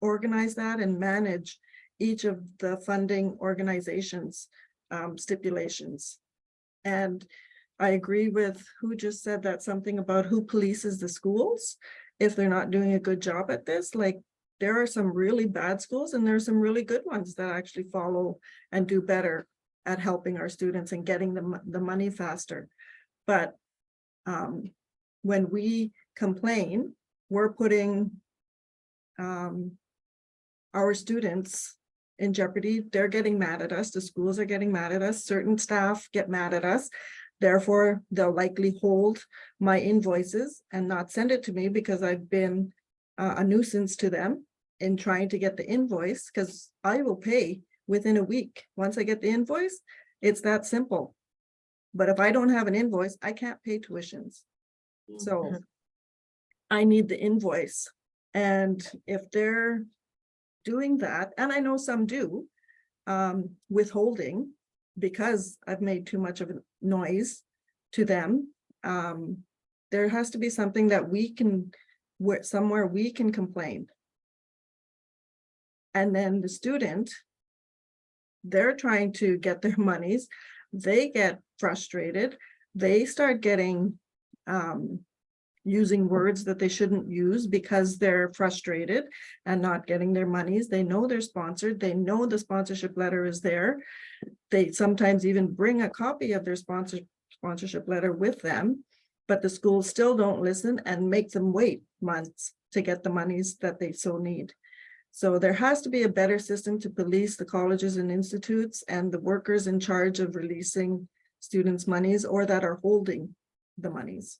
organize that and manage each of the funding organizations' stipulations. And I agree with who just said that, something about who polices the schools if they're not doing a good job at this. Like, there are some really bad schools and there are some really good ones that actually follow and do better at helping our students and getting the money faster. But when we complain, we're putting our students in jeopardy. They're getting mad at us. The schools are getting mad at us. Certain staff get mad at us. Therefore, they'll likely hold my invoices and not send it to me because I've been a nuisance to them in trying to get the invoice, because I will pay within a week. Once I get the invoice, it's that simple. But if I don't have an invoice, I can't pay tuitions. So I need the invoice. And if they're doing that, and I know some do, withholding because I've made too much of a noise to them, there has to be something that we can, somewhere we can complain. And then the student, they're trying to get their monies, they get frustrated, they start getting using words that they shouldn't use because they're frustrated and not getting their monies. They know they're sponsored, they know the sponsorship letter is there. They sometimes even bring a copy of their sponsorship letter with them, but the schools still don't listen and make them wait months to get the monies that they so need. So there has to be a better system to police the colleges and institutes and the workers in charge of releasing students' monies or that are holding the monies.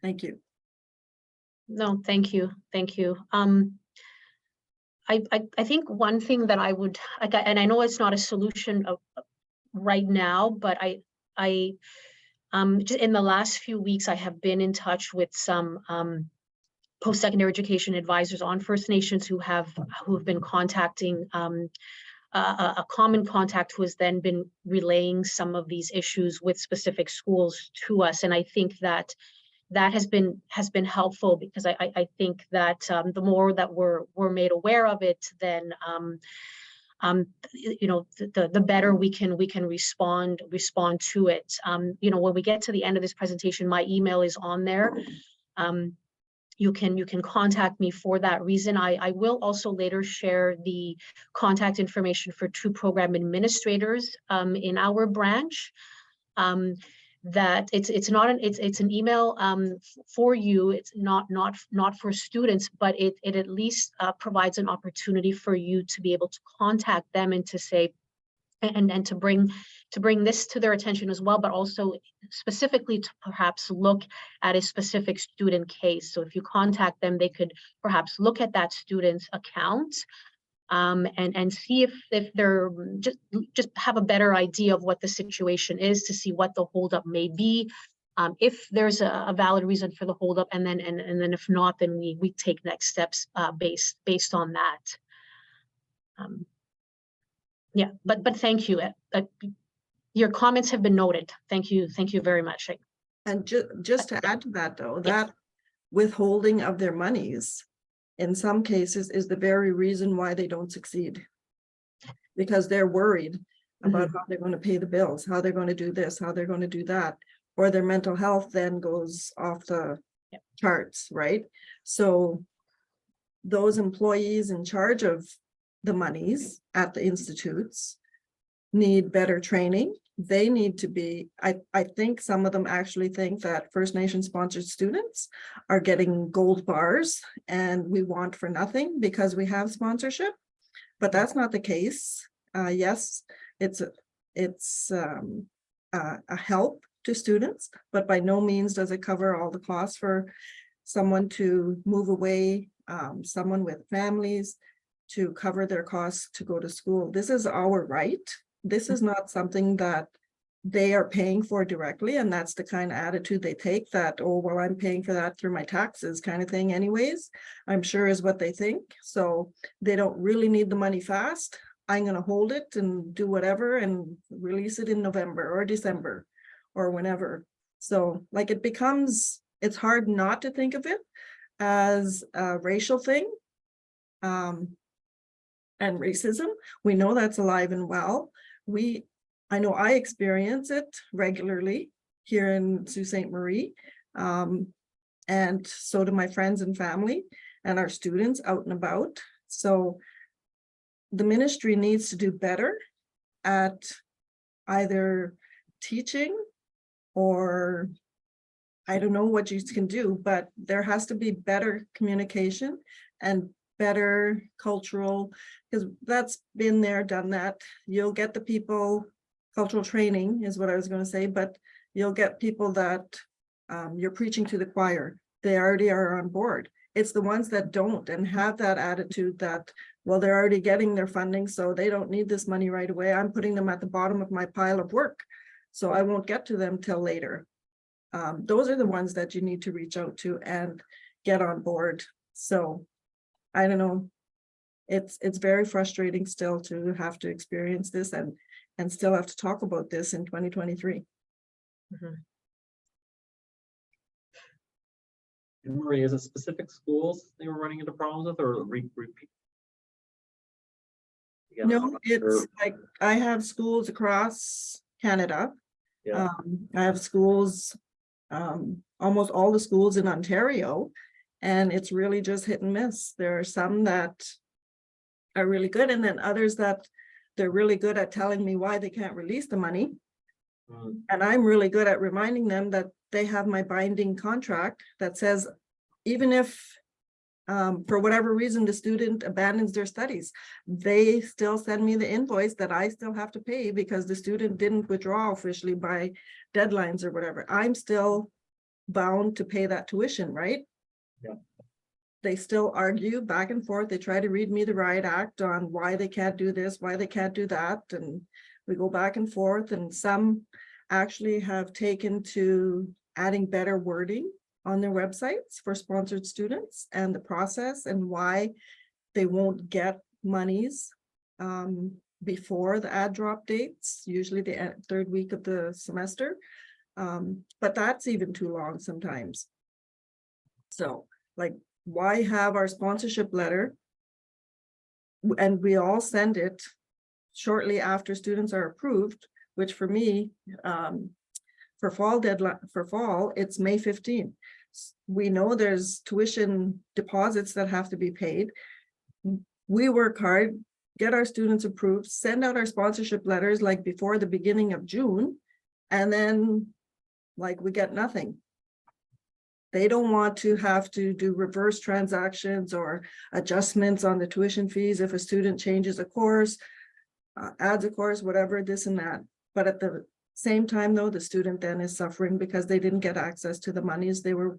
Thank you. No, thank you. Thank you. I think one thing that I would, and I know it's not a solution of right now, but just in the last few weeks, I have been in touch with some post-secondary education advisors on First Nations who have been contacting a common contact who has then been relaying some of these issues with specific schools to us. And I think that has been helpful, because I think that the more that we're made aware of it, then you know, the better we can respond to it. You know, when we get to the end of this presentation, my email is on there. You can contact me for that reason. I will also later share the contact information for 2 program administrators in our branch. That it's an email for you. It's not for students, but it at least provides an opportunity for you to be able to contact them and to say, and to bring this to their attention as well, but also specifically to perhaps look at a specific student case. So if you contact them, they could perhaps look at that student's account and see if they're just have a better idea of what the situation is, to see what the holdup may be, if there's a valid reason for the holdup, and then if not, then we take next steps based on that. Yeah, but thank you. Your comments have been noted. Thank you very much. And just to add to that, though, that withholding of their monies in some cases is the very reason why they don't succeed, because they're worried about how they're going to pay the bills, how they're going to do this, how they're going to do that, or their mental health then goes off the charts, right? So those employees in charge of the monies at the institutes need better training. They need to be, I think some of them actually think that First Nation sponsored students are getting gold bars and we want for nothing because we have sponsorship, but that's not the case. Yes, it's a help to students, but by no means does it cover all the costs for someone to move away, someone with families, to cover their costs to go to school. This is our right. This is not something that they are paying for directly, and that's the kind of attitude they take, that, oh, well, I'm paying for that through my taxes kind of thing anyways, I'm sure is what they think. So they don't really need the money fast. I'm going to hold it and do whatever and release it in November or December or whenever. So like it's hard not to think of it as a racial thing. And racism, we know that's alive and well. I know I experience it regularly here in Sault Ste. Marie. And so do my friends and family and our students out and about. So the ministry needs to do better at either teaching, or I don't know what you can do, but there has to be better communication and better cultural, because that's been there, done that. You'll get the people, cultural training is what I was going to say, but you'll get people that you're preaching to the choir. They already are on board. It's the ones that don't and have that attitude that, well, they're already getting their funding, so they don't need this money right away. I'm putting them at the bottom of my pile of work, so I won't get to them till later. Those are the ones that you need to reach out to and get on board. So I don't know. It's very frustrating still to have to experience this and still have to talk about this in 2023. And Marie, is it specific schools they were running into problems with, or repeat? Again, I'm No, not it's sure. like I have schools across Canada. Yeah. I have schools, almost all the schools in Ontario, and it's really just hit and miss. There are some that are really good, and then others that they're really good at telling me why they can't release the money. And I'm really good at reminding them that they have my binding contract that says, even if for whatever reason the student abandons their studies, they still send me the invoice that I still have to pay because the student didn't withdraw officially by deadlines or whatever. I'm still bound to pay that tuition, right? Yeah. They still argue back and forth. They try to read me the riot act on why they can't do this, why they can't do that. And we go back and forth, and some actually have taken to adding better wording on their websites for sponsored students and the process and why they won't get monies before the add drop dates, usually the third week of the semester. But that's even too long sometimes. So like, why have our sponsorship letter and we all send it shortly after students are approved, which for me, for fall deadline, for fall, it's May 15th. We know there's tuition deposits that have to be paid. We work hard, get our students approved, send out our sponsorship letters like before the beginning of June, and then like we get nothing. They don't want to have to do reverse transactions or adjustments on the tuition fees if a student changes a course, adds a course, whatever, this and that. But at the same time, though, the student then is suffering because they didn't get access to the monies they were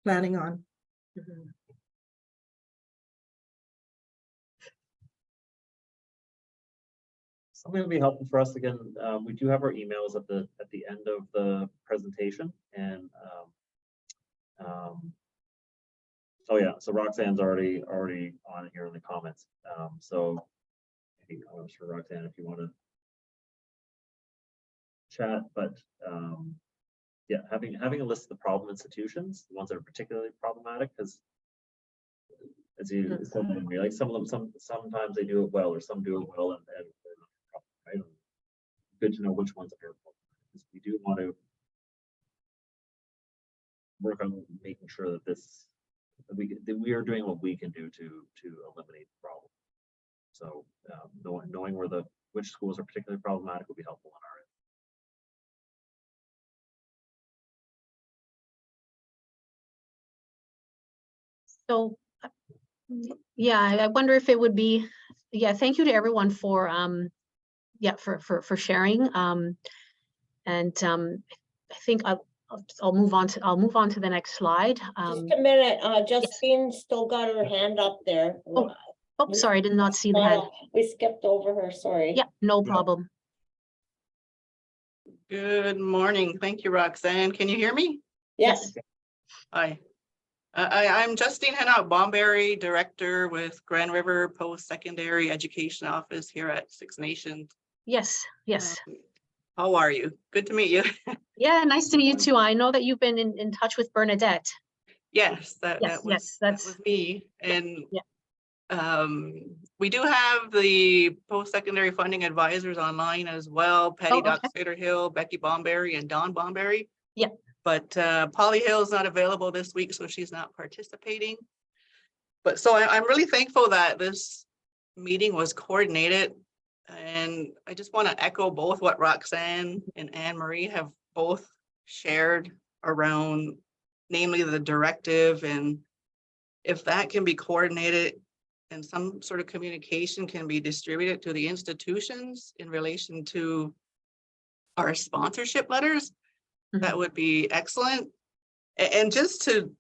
planning on. Something that would be helpful for us, again, we do have our emails at the end of the presentation, and oh yeah, so Roxanne's already on here in the comments. So I think I'm sure Roxanne, if you want to chat, but yeah, having a list of the problem institutions, the ones that are particularly problematic, because as you said, like some of them, sometimes they do it well, or some do it well, and right? Good to know which ones are important, because we do want to work on making sure that that we are doing what we can do to eliminate the problem. So knowing which schools are particularly problematic will be helpful on our end. So, yeah, I wonder if it would be, yeah, thank you to everyone for, yeah, for sharing. And I think I'll move on to the next slide. Just a minute, Justine still got her hand up there. Oh, sorry, I did not see the hand. We skipped over her, sorry. Yeah, no problem. Good morning. Thank you, Roxanne. Can you hear me? Yes, Hi. I'm Justine Henout Bomberry, Director with Grand River Post-Secondary Education Office here at Six Nations. Yes, yes. How are you? Good to meet you. Yeah, nice to meet you too. I know that you've been in touch with Bernadette. Yes, Yes, that yes, was me. And Yeah. we do have the post-secondary funding advisors online as well. Patty okay. Dock-Hill, Becky Bomberry, and Dawn Bomberry. Yeah. But Polly Hill is not available this week, so she's not participating. But so I'm really thankful that this meeting was coordinated. And I just want to echo both what Roxanne and Anne Marie have both shared around, namely the directive, and if that can be coordinated and some sort of communication can be distributed to the institutions in relation to our sponsorship letters, that would be excellent. And just to,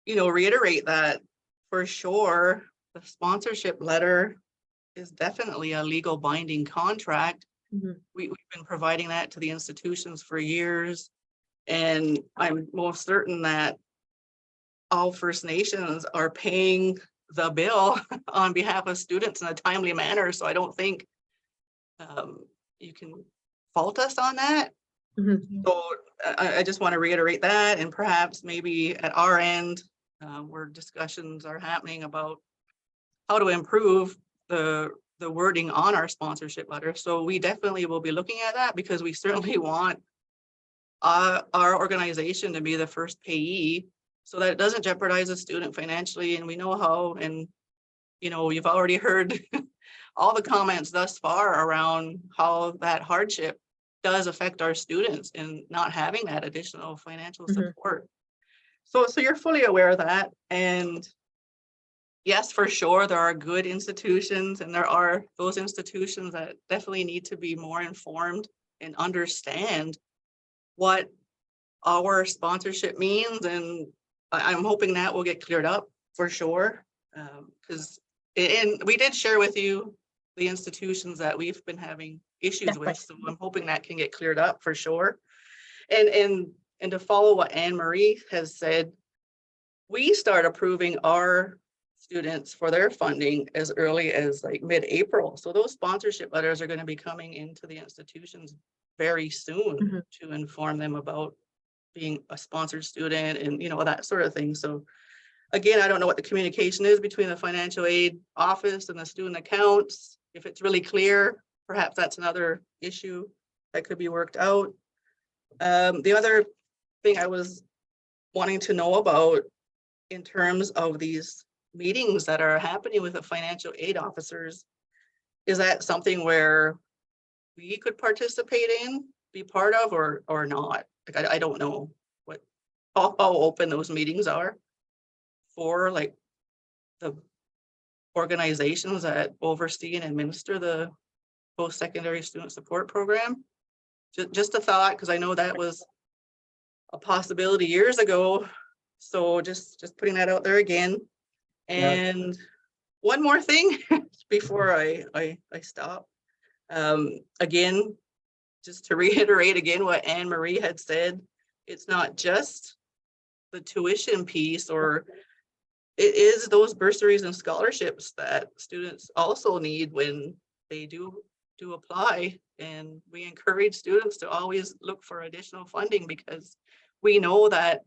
reiterate that for sure, the sponsorship letter is definitely a legal binding contract. We've been providing that to the institutions for years. And I'm most certain that all First Nations are paying the bill on behalf of students in a timely manner. So I don't think you can fault us on that. So I just want to reiterate that, and perhaps maybe at our end, where discussions are happening about how to improve the wording on our sponsorship letter. So we definitely will be looking at that, because we certainly want our organization to be the first payee, so that it doesn't jeopardize a student financially. And we know how, and you've already heard all the comments thus far around how that hardship does affect our students in not having that additional financial support. So you're fully aware of that. And yes, for sure, there are good institutions, and there are those institutions that definitely need to be more informed and understand what our sponsorship means. And I'm hoping that will get cleared up for sure. Because and we did share with you the institutions that we've been having issues with. So I'm hoping that can get cleared up for sure. And to follow what Anne Marie has said, we start approving our students for their funding as early as like mid-April. So those sponsorship letters are going to be coming into the institutions very soon to inform them about being a sponsored student and that sort of thing. So again, I don't know what the communication is between the financial aid office and the student accounts. If it's really clear, perhaps that's another issue that could be worked out. The other thing I was wanting to know about in terms of these meetings that are happening with the financial aid officers, is that something where we could participate in, be part of, or not? Like, I don't know how open those meetings are for like the organizations that oversee and administer the post-secondary student support program. Just a thought, because I know that was a possibility years ago. So just putting that out there again. And one more thing before I stop. Again, just to reiterate again what Anne Marie had said, it's not just the tuition piece, or it is those bursaries and scholarships that students also need when they do apply. And we encourage students to always look for additional funding, because we know that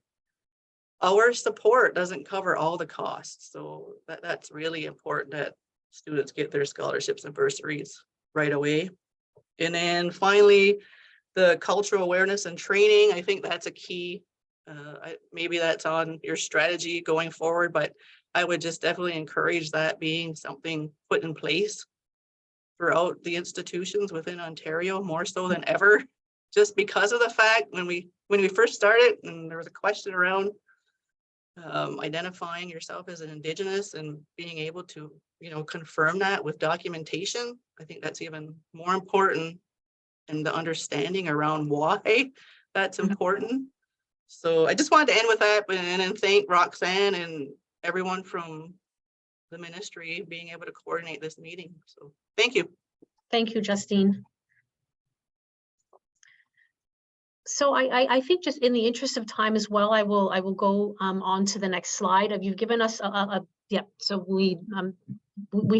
our support doesn't cover all the costs. So that's really important that students get their scholarships and bursaries right away. And then finally, the cultural awareness and training, I think that's a key. Maybe that's on your strategy going forward, but I would just definitely encourage that being something put in place throughout the institutions within Ontario, more so than ever, just because of the fact when we first started, and there was a question around identifying yourself as an Indigenous and being able to, confirm that with documentation. I think that's even more important, and the understanding around why that's important. So I just wanted to end with that, and then thank Roxanne and everyone from the ministry being able to coordinate this meeting. So thank you. Thank you, Justine. So I think just in the interest of time as well, I will go on to the next slide. You've given us yeah. So we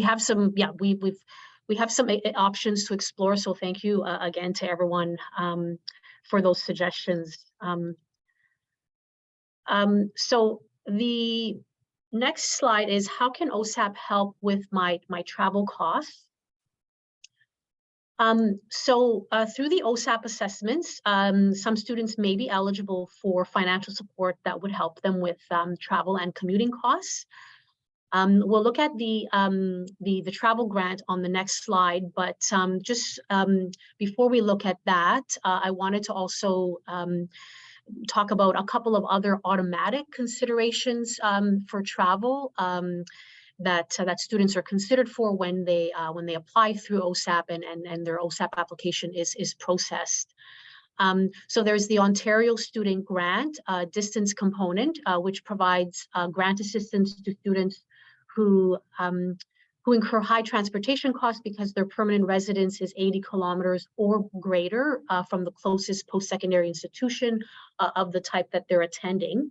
have some, yeah, we have some options to explore. So thank you again to everyone for those suggestions. So the next slide is, how can OSAP help with my travel costs? Through the OSAP assessments, some students may be eligible for financial support that would help them with travel and commuting costs. We'll look at the travel grant on the next slide, but just before we look at that, I wanted to also talk about a couple of other automatic considerations for travel that students are considered for when they apply through OSAP and their OSAP application is processed. So there's the Ontario Student Grant distance component, which provides grant assistance to students who incur high transportation costs because their permanent residence is 80 kilometers or greater from the closest post-secondary institution of the type that they're attending.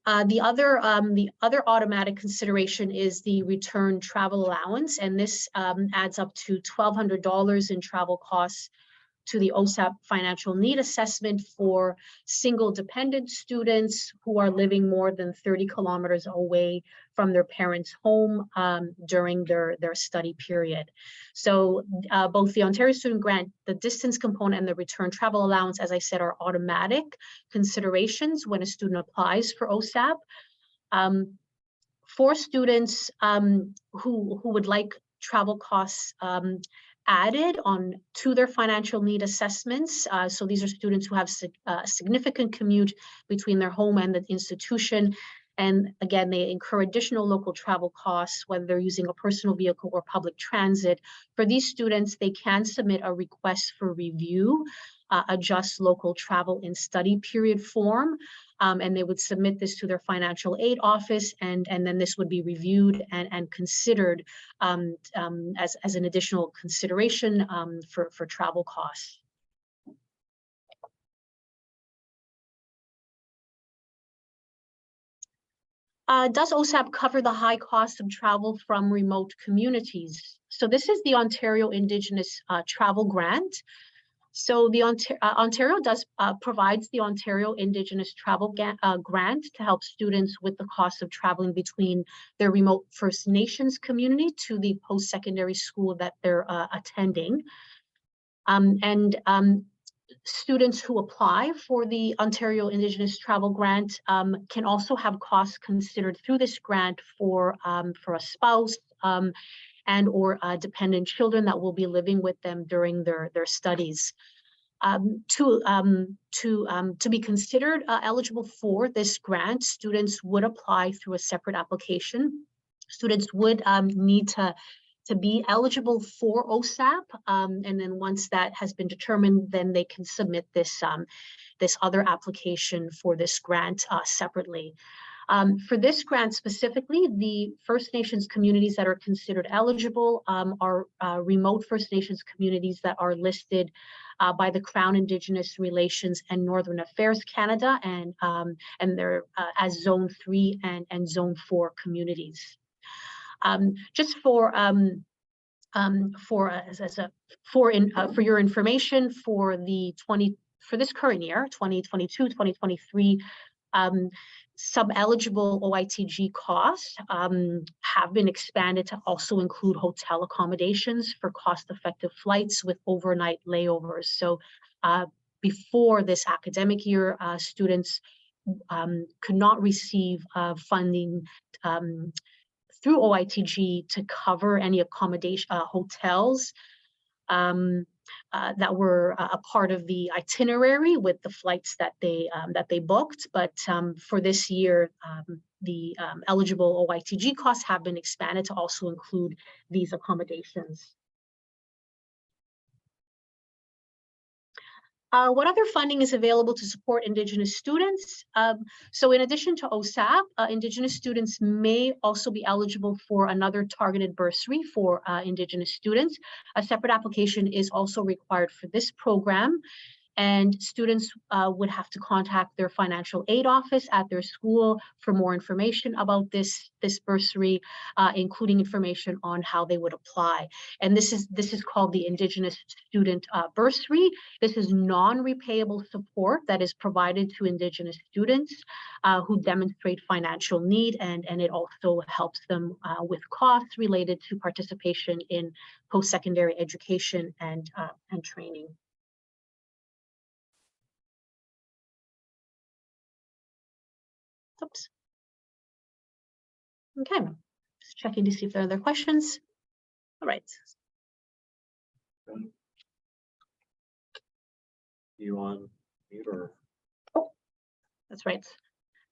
The other automatic consideration is the return travel allowance, and this adds up to $1,200 in travel costs to the OSAP financial need assessment for single dependent students who are living more than 30 kilometers away from their parents' home during their study period. So both the Ontario Student Grant, the distance component, and the return travel allowance, as I said, are automatic considerations when a student applies for OSAP. For students who would like travel costs added on to their financial need assessments. So these are students who have a significant commute between their home and the institution. And again, they incur additional local travel costs, whether they're using a personal vehicle or public transit. For these students, they can submit a request for review, adjust local travel in study period form, and they would submit this to their financial aid office, and then this would be reviewed and considered as an additional consideration for travel costs. Does OSAP cover the high cost of travel from remote communities? So this is the Ontario Indigenous Travel Grant. So the Ontario provides the Ontario Indigenous Travel Grant to help students with the cost of traveling between their remote First Nations community to the post-secondary school that they're attending. Students who apply for the Ontario Indigenous Travel Grant can also have costs considered through this grant for a spouse and or dependent children that will be living with them during their studies. To be considered eligible for this grant, students would apply through a separate application. Students would need to be eligible for OSAP, and then once that has been determined, then they can submit this other application for this grant separately. For this grant specifically, the First Nations communities that are considered eligible are remote First Nations communities that are listed by the Crown Indigenous Relations and Northern Affairs Canada, and they're as Zone 3 and Zone 4 communities. Just for your information, for this current year, 2022-2023, sub-eligible OITG costs have been expanded to also include hotel accommodations for cost-effective flights with overnight layovers. So before this academic year, students could not receive funding through OITG to cover any accommodation hotels that were a part of the itinerary with the flights that they booked. But for this year, the eligible OITG costs have been expanded to also include these accommodations. What other funding is available to support Indigenous students? So in addition to OSAP, Indigenous students may also be eligible for another targeted bursary for Indigenous students. A separate application is also required for this program. And students would have to contact their financial aid office at their school for more information about this bursary, including information on how they would apply. And this is called the Indigenous Student Bursary. This is non-repayable support that is provided to Indigenous students who demonstrate financial need, and it also helps them with costs related to participation in post-secondary education and training. Oops. Okay, just checking to see if there are other questions. All right. You on mute or? Oh, that's right.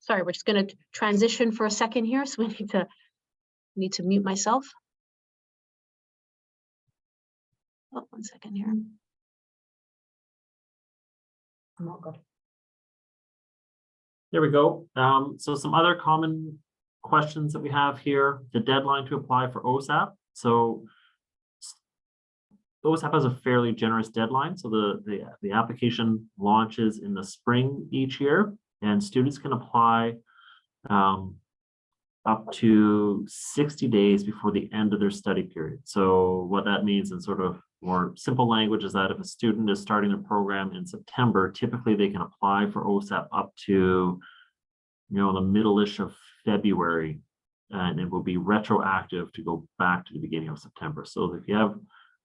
Sorry, we're just going to transition for a second here, so we need to mute myself. Oh, 1 second here. I'm all good. There we go. So some other common questions that we have here, the deadline to apply for OSAP. So OSAP has a fairly generous deadline. So the application launches in the spring each year, and students can apply up to 60 days before the end of their study period. So what that means in sort of more simple language is that if a student is starting a program in September, typically they can apply for OSAP up to, the middle-ish of February, and it will be retroactive to go back to the beginning of September. So if you have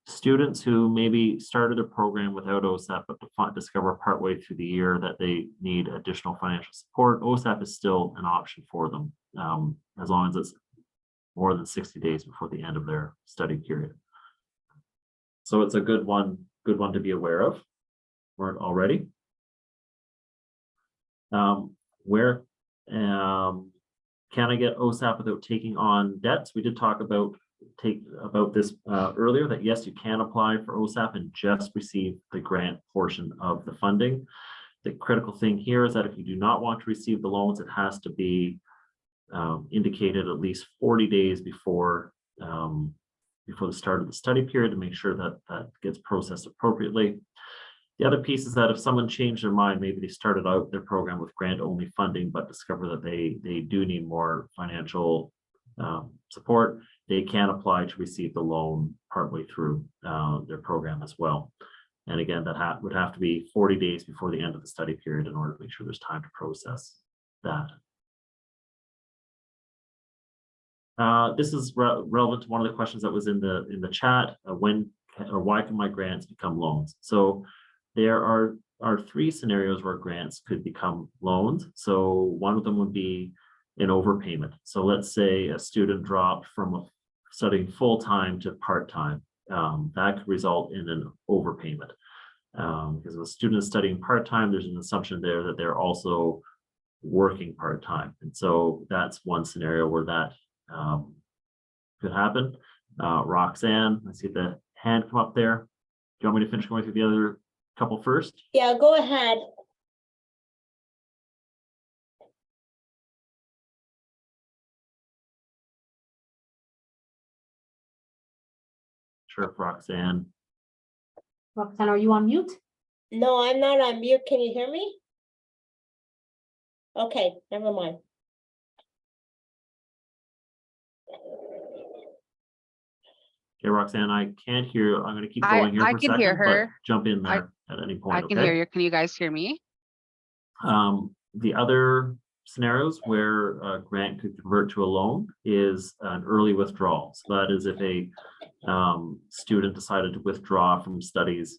students who maybe started a program without OSAP, but discover partway through the year that they need additional financial support, OSAP is still an option for them, as long as it's more than 60 days before the end of their study period. So it's a good one to be aware of. Weren't already. Where can I get OSAP without taking on debts? We did talk about this earlier, that yes, you can apply for OSAP and just receive the grant portion of the funding. The critical thing here is that if you do not want to receive the loans, it has to be indicated at least 40 days before the start of the study period to make sure that that gets processed appropriately. The other piece is that if someone changed their mind, maybe they started out their program with grant-only funding, but discover that they do need more financial support, they can apply to receive the loan partway through their program as well. And again, that would have to be 40 days before the end of the study period in order to make sure there's time to process that. This is relevant to one of the questions that was in the chat. When or why can my grants become loans? So there are three scenarios where grants could become loans. So one of them would be an overpayment. So let's say a student dropped from studying full-time to part-time. That could result in an overpayment. Because if a student is studying part-time, there's an assumption there that they're also working part-time. And so that's one scenario where that could happen. Roxanne, I see the hand come up there. Do you want me to finish going through the other couple first? Yeah, go ahead. Sure, Roxanne. Roxanne, are you on mute? No, I'm not on mute. Can you hear me? Okay, never mind. Okay, Roxanne, I can't hear you. I'm going to keep going here I for a can second, hear but her. jump in there at any point. I can hear you. Can you guys hear me? The other scenarios where a grant could convert to a loan is an early withdrawal. So that is if a student decided to withdraw from studies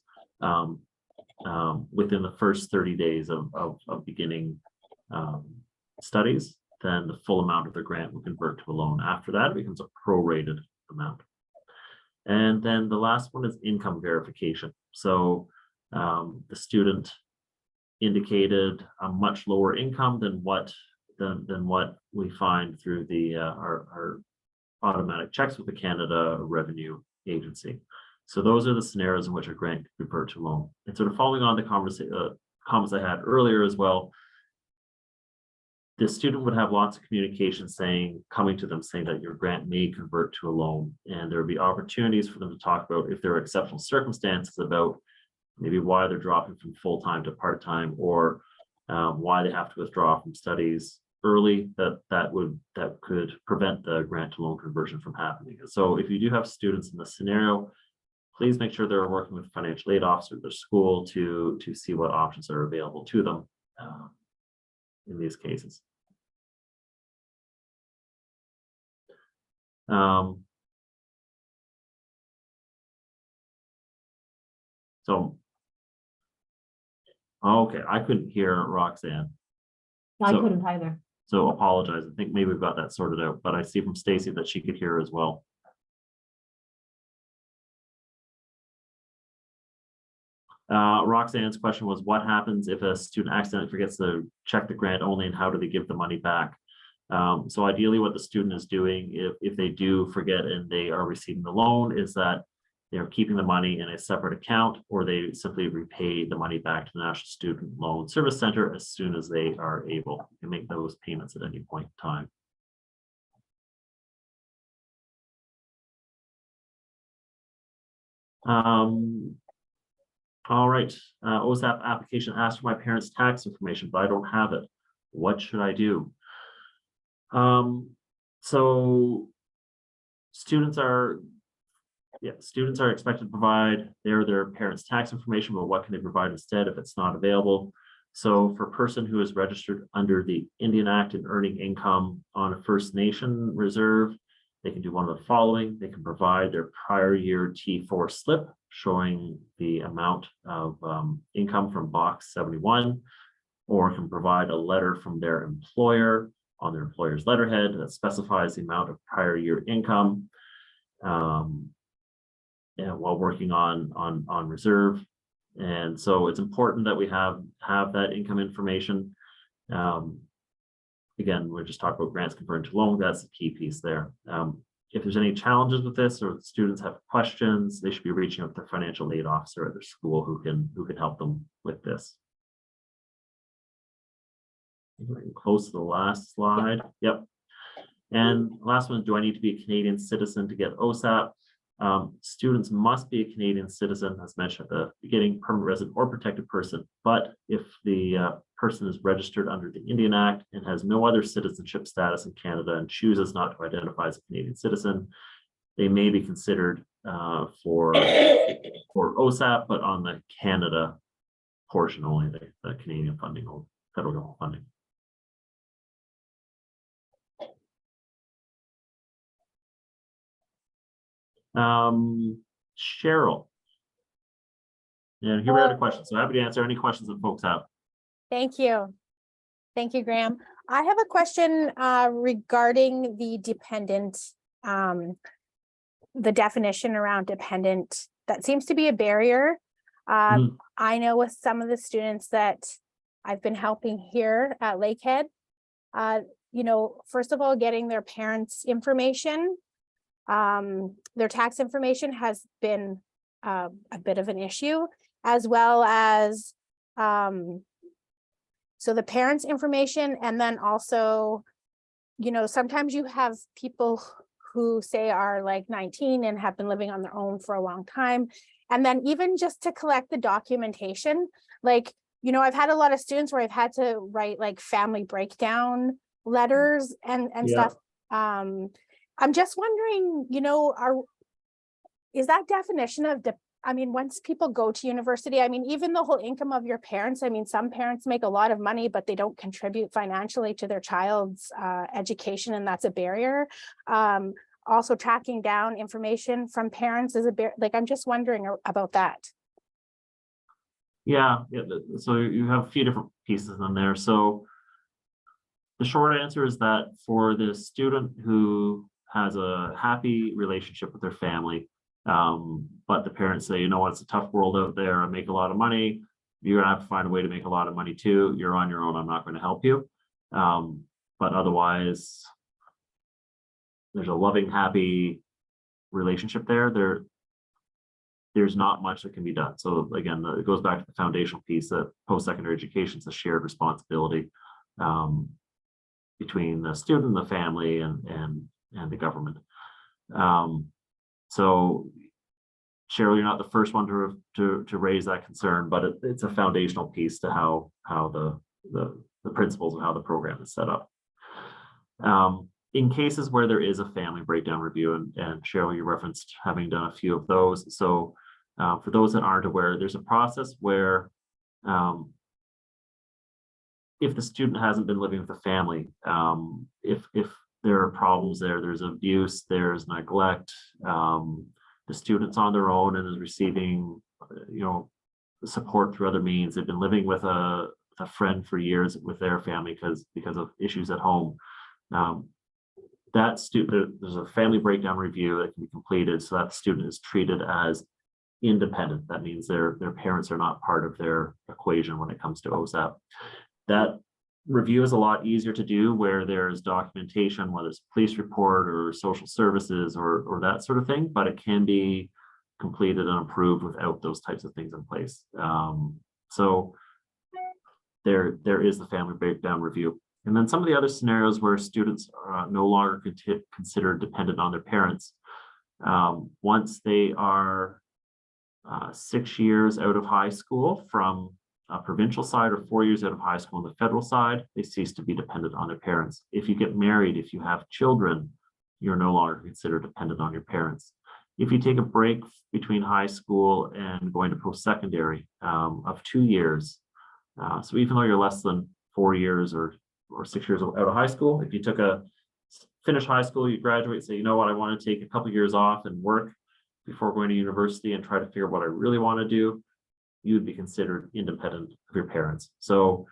within the first 30 days of beginning studies, then the full amount of the grant will convert to a loan. After that, it becomes a prorated amount. And then the last one is income verification. So the student indicated a much lower income than what we find through the our automatic checks with the Canada Revenue Agency. So those are the scenarios in which a grant could convert to loan. And sort of following on the comments I had earlier as well, the student would have lots of communication coming to them saying that your grant may convert to a loan, and there would be opportunities for them to talk about, if there are exceptional circumstances, about maybe why they're dropping from full-time to part-time, or why they have to withdraw from studies early, that could prevent the grant to loan conversion from happening. So if you do have students in this scenario, please make sure they're working with financial aid officer at their school to see what options are available to them in these cases. So, okay, I couldn't hear Roxanne. I So- couldn't either. So apologize. I think maybe we've got that sorted out, but I see from Stacy that she could hear as well. Roxanne's question was, what happens if a student accidentally forgets to check the grant only, and how do they give the money back? So ideally what the student is doing, if they do forget and they are receiving the loan, is that they're keeping the money in a separate account, or they simply repay the money back to the National Student Loan Service Center as soon as they are able to make those payments at any point in time. All right, OSAP application asked for my parents' tax information, but I don't have it. What should I do? So students are expected to provide their parents' tax information, but what can they provide instead if it's not available? So for a person who is registered under the Indian Act and earning income on a First Nation reserve, they can do one of the following. They can provide their prior year T4 slip showing the amount of income from box 71, or can provide a letter from their employer on their employer's letterhead that specifies the amount of prior year income while working on reserve. And so it's important that we have that income information. Again, we're just talking about grants converting to loan. That's the key piece there. If there's any challenges with this, or students have questions, they should be reaching out to their financial aid officer at their school who can help them with this. Close to the last slide. Yep. And last one, do I need to be a Canadian citizen to get OSAP? Students must be a Canadian citizen, as mentioned at the beginning, permanent resident or protected person. But if the person is registered under the Indian Act and has no other citizenship status in Canada and chooses not to identify as a Canadian citizen, they may be considered for OSAP, but on the Canada portion only, the Canadian funding or federal government funding. Cheryl. And here we have a question. So happy to answer any questions that folks have. Thank you. Thank you, Graham. I have a question regarding the dependent, the definition around dependent. That seems to be a barrier. I know with some of the students that I've been helping here at Lakehead, you know, first of all, getting their parents' information, their tax information has been a bit of an issue, as well as so the parents' information, and then also, you know, sometimes you have people who say are like 19 and have been living on their own for a long time. And then even just to collect the documentation, like, you know, I've had a lot of students where I've had to write like family breakdown letters and stuff. I'm just wondering, you know, is that definition of, I mean, once people go to university, I mean, even the whole income of your parents, I mean, some parents make a lot of money, but they don't contribute financially to their child's education, and that's a barrier. Also tracking down information from parents is a barrier. Like, I'm just wondering about that. Yeah, so you have a few different pieces in there. So the short answer is that for the student who has a happy relationship with their family, but the parents say, you know what, it's a tough world out there. I make a lot of money. You're gonna have to find a way to make a lot of money too. You're on your own. I'm not going to help you. But otherwise, there's a loving, happy relationship there. There's not much that can be done. So again, it goes back to the foundational piece that post-secondary education is a shared responsibility between the student, the family, and the government. So Cheryl, you're not the first one to raise that concern, but it's a foundational piece to how the principles of how the program is set up. In cases where there is a family breakdown review, and Cheryl, you referenced having done a few of those. So for those that aren't aware, there's a process where if the student hasn't been living with the family, if there are problems there's abuse, there's neglect, the student's on their own and is receiving, support through other means. They've been living with a friend for years with their family because of issues at home. That student, there's a family breakdown review that can be completed, so that student is treated as independent. That means their parents are not part of their equation when it comes to OSAP. That review is a lot easier to do where there's documentation, whether it's police report or social services or that sort of thing, but it can be completed and approved without those types of things in place. So there is the family breakdown review. And then some of the other scenarios where students are no longer considered dependent on their parents. Once they are 6 years out of high school from a provincial side, or 4 years out of high school on the federal side, they cease to be dependent on their parents. If you get married, if you have children, you're no longer considered dependent on your parents. If you take a break between high school and going to post-secondary of 2 years, so even though you're less than 4 years or 6 years out of high school, if you finish high school, you graduate, say, you know what, I want to take a couple years off and work before going to university and try to figure out what I really want to do, you would be considered independent of your parents. So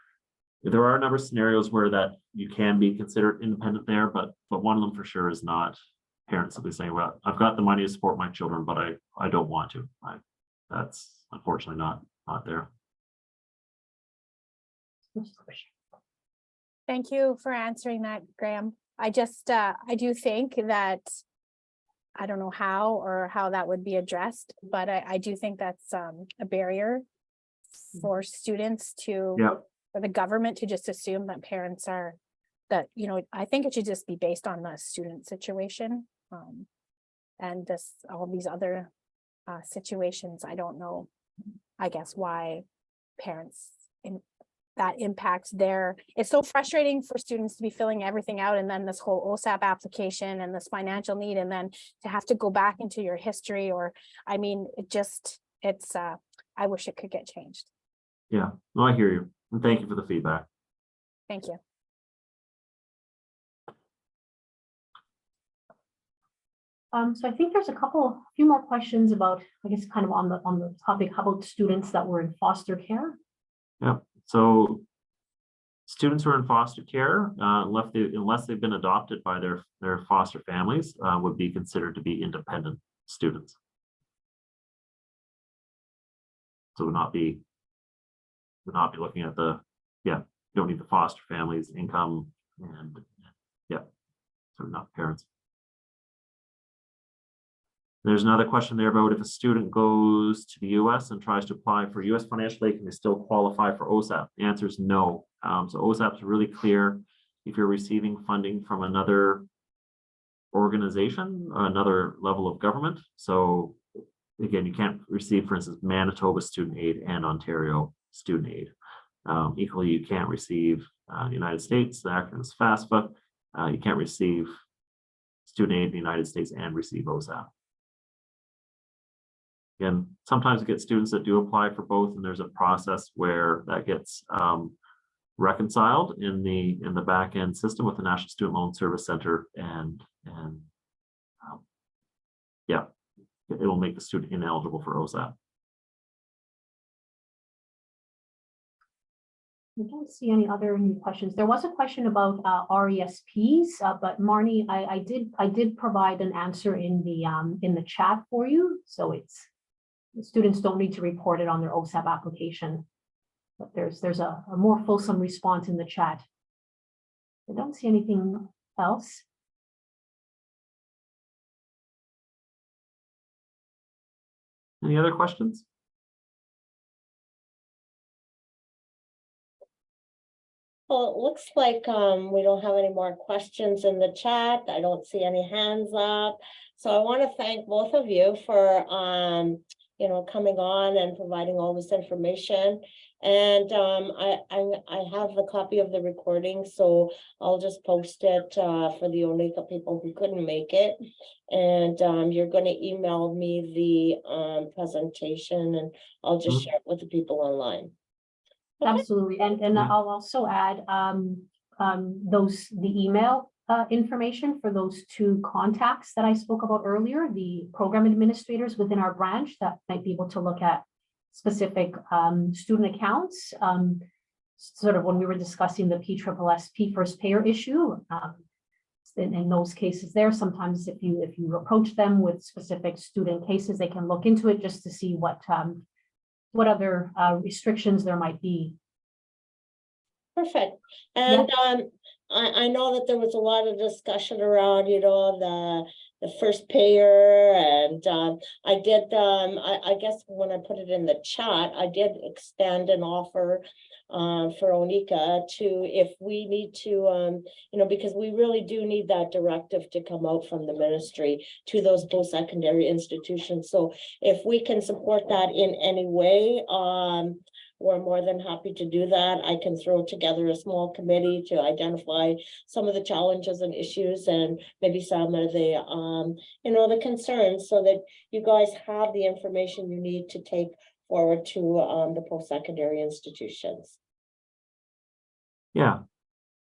there are a number of scenarios where that you can be considered independent there, but one of them for sure is not parents simply saying, well, I've got the money to support my children, but I don't want to. That's unfortunately not there. Thank you for answering that, Graham. I do think that, I don't know how that would be addressed, but I do think that's a barrier for students for the government to just assume that parents are, I think it should just be based on the student situation. And all these other situations, I don't know, I guess why parents that impacts it's so frustrating for students to be filling everything out, and then this whole OSAP application and this financial need, and then to have to go back into your history, I wish it could get changed. Yeah, no, I hear you. And thank you for the feedback. Thank you. So I think there's a few more questions about, I guess, kind of on the topic, how about students that were in foster care? Yeah. So students who are in foster care, unless they've been adopted by their foster families, would be considered to be independent students. So would not be looking at you don't need the foster family's income, and so not parents. There's another question there about if a student goes to the US and tries to apply for US financial aid, can they still qualify for OSAP? The answer is no. So OSAP is really clear. If you're receiving funding from another organization, another level of government. So again, you can't receive, for instance, Manitoba student aid and Ontario student aid. Equally, you can't receive the United States, the acronym is FAFSA. You can't receive student aid in the United States and receive OSAP. Again, sometimes we get students that do apply for both, and there's a process where that gets reconciled in the back end system with the National Student Loan Service Center, and it will make the student ineligible for OSAP. I don't see any other new questions. There was a question about RESPs, but Marnie, I did provide an answer in the chat for you, so students don't need to report it on their OSAP application. But there's a more fulsome response in the chat. I don't see anything else. Any other questions? Well, it looks like we don't have any more questions in the chat. I don't see any hands up. So I want to thank both of you for coming on and providing all this information. And I have the copy of the recording, so I'll just post it for the ONECA people who couldn't make it. And you're going to email me the presentation, and I'll just share it with the people online. Okay. Absolutely, and I'll also add the email information for those two contacts that I spoke about earlier, the program administrators within our branch that might be able to look at specific student accounts. Sort of when we were discussing the PSSSP first payer issue, in those cases there, sometimes if you approach them with specific student cases, they can look into it just to see what other restrictions there might be. Perfect. And I know that there was a lot of discussion around, the first payer, and I did, I guess when I put it in the chat, I did extend an offer for ONECA to, if we need to, because we really do need that directive to come out from the ministry to those post-secondary institutions. So if we can support that in any way, we're more than happy to do that. I can throw together a small committee to identify some of the challenges and issues, and maybe some of the, the concerns, so that you guys have the information you need to take forward to the post-secondary institutions. Yeah,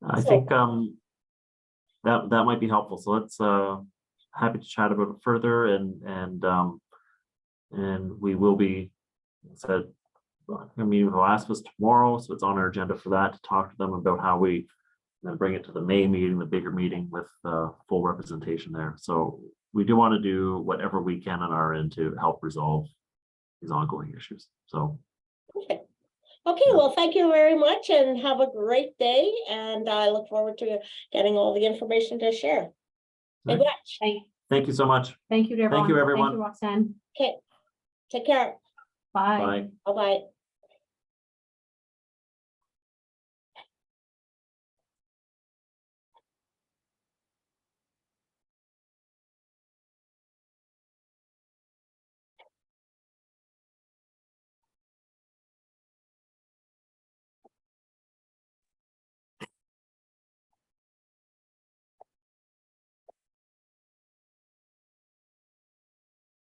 I think that might be helpful. So let's happy to chat about it further, and we will be said. I mean, OASP tomorrow, so it's on our agenda for that, to talk to them about how we then bring it to the May meeting, the bigger meeting with full representation there. So we do want to do whatever we can on our end to help resolve these ongoing issues. So okay, well, thank you very much, and have a great day. And I look forward to getting all the information to share. Thank you much. Thank you so much. Thank you to everyone. Thank you, everyone. Thank you, Roxanne. Okay, take care. Bye. Bye. Bye-bye.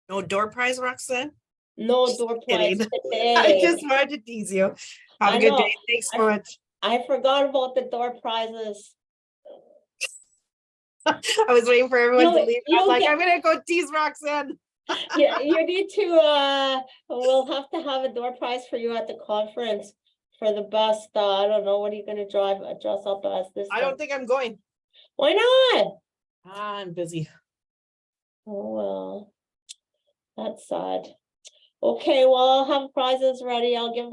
No door prize, Roxanne? No door prize Kidding. today. I just wanted to tease you. Have a good day. Thanks so much. I forgot about the door prizes. I was waiting for everyone to leave. I'm like, I'm gonna go tease Roxanne. Yeah, you need to, we'll have to have a door prize for you at the conference for the best, I don't know, what are you gonna dress up as this I don't think I'm going. Why not? I'm busy. Oh, well, that's sad. Okay, well, I'll have prizes ready. I'll give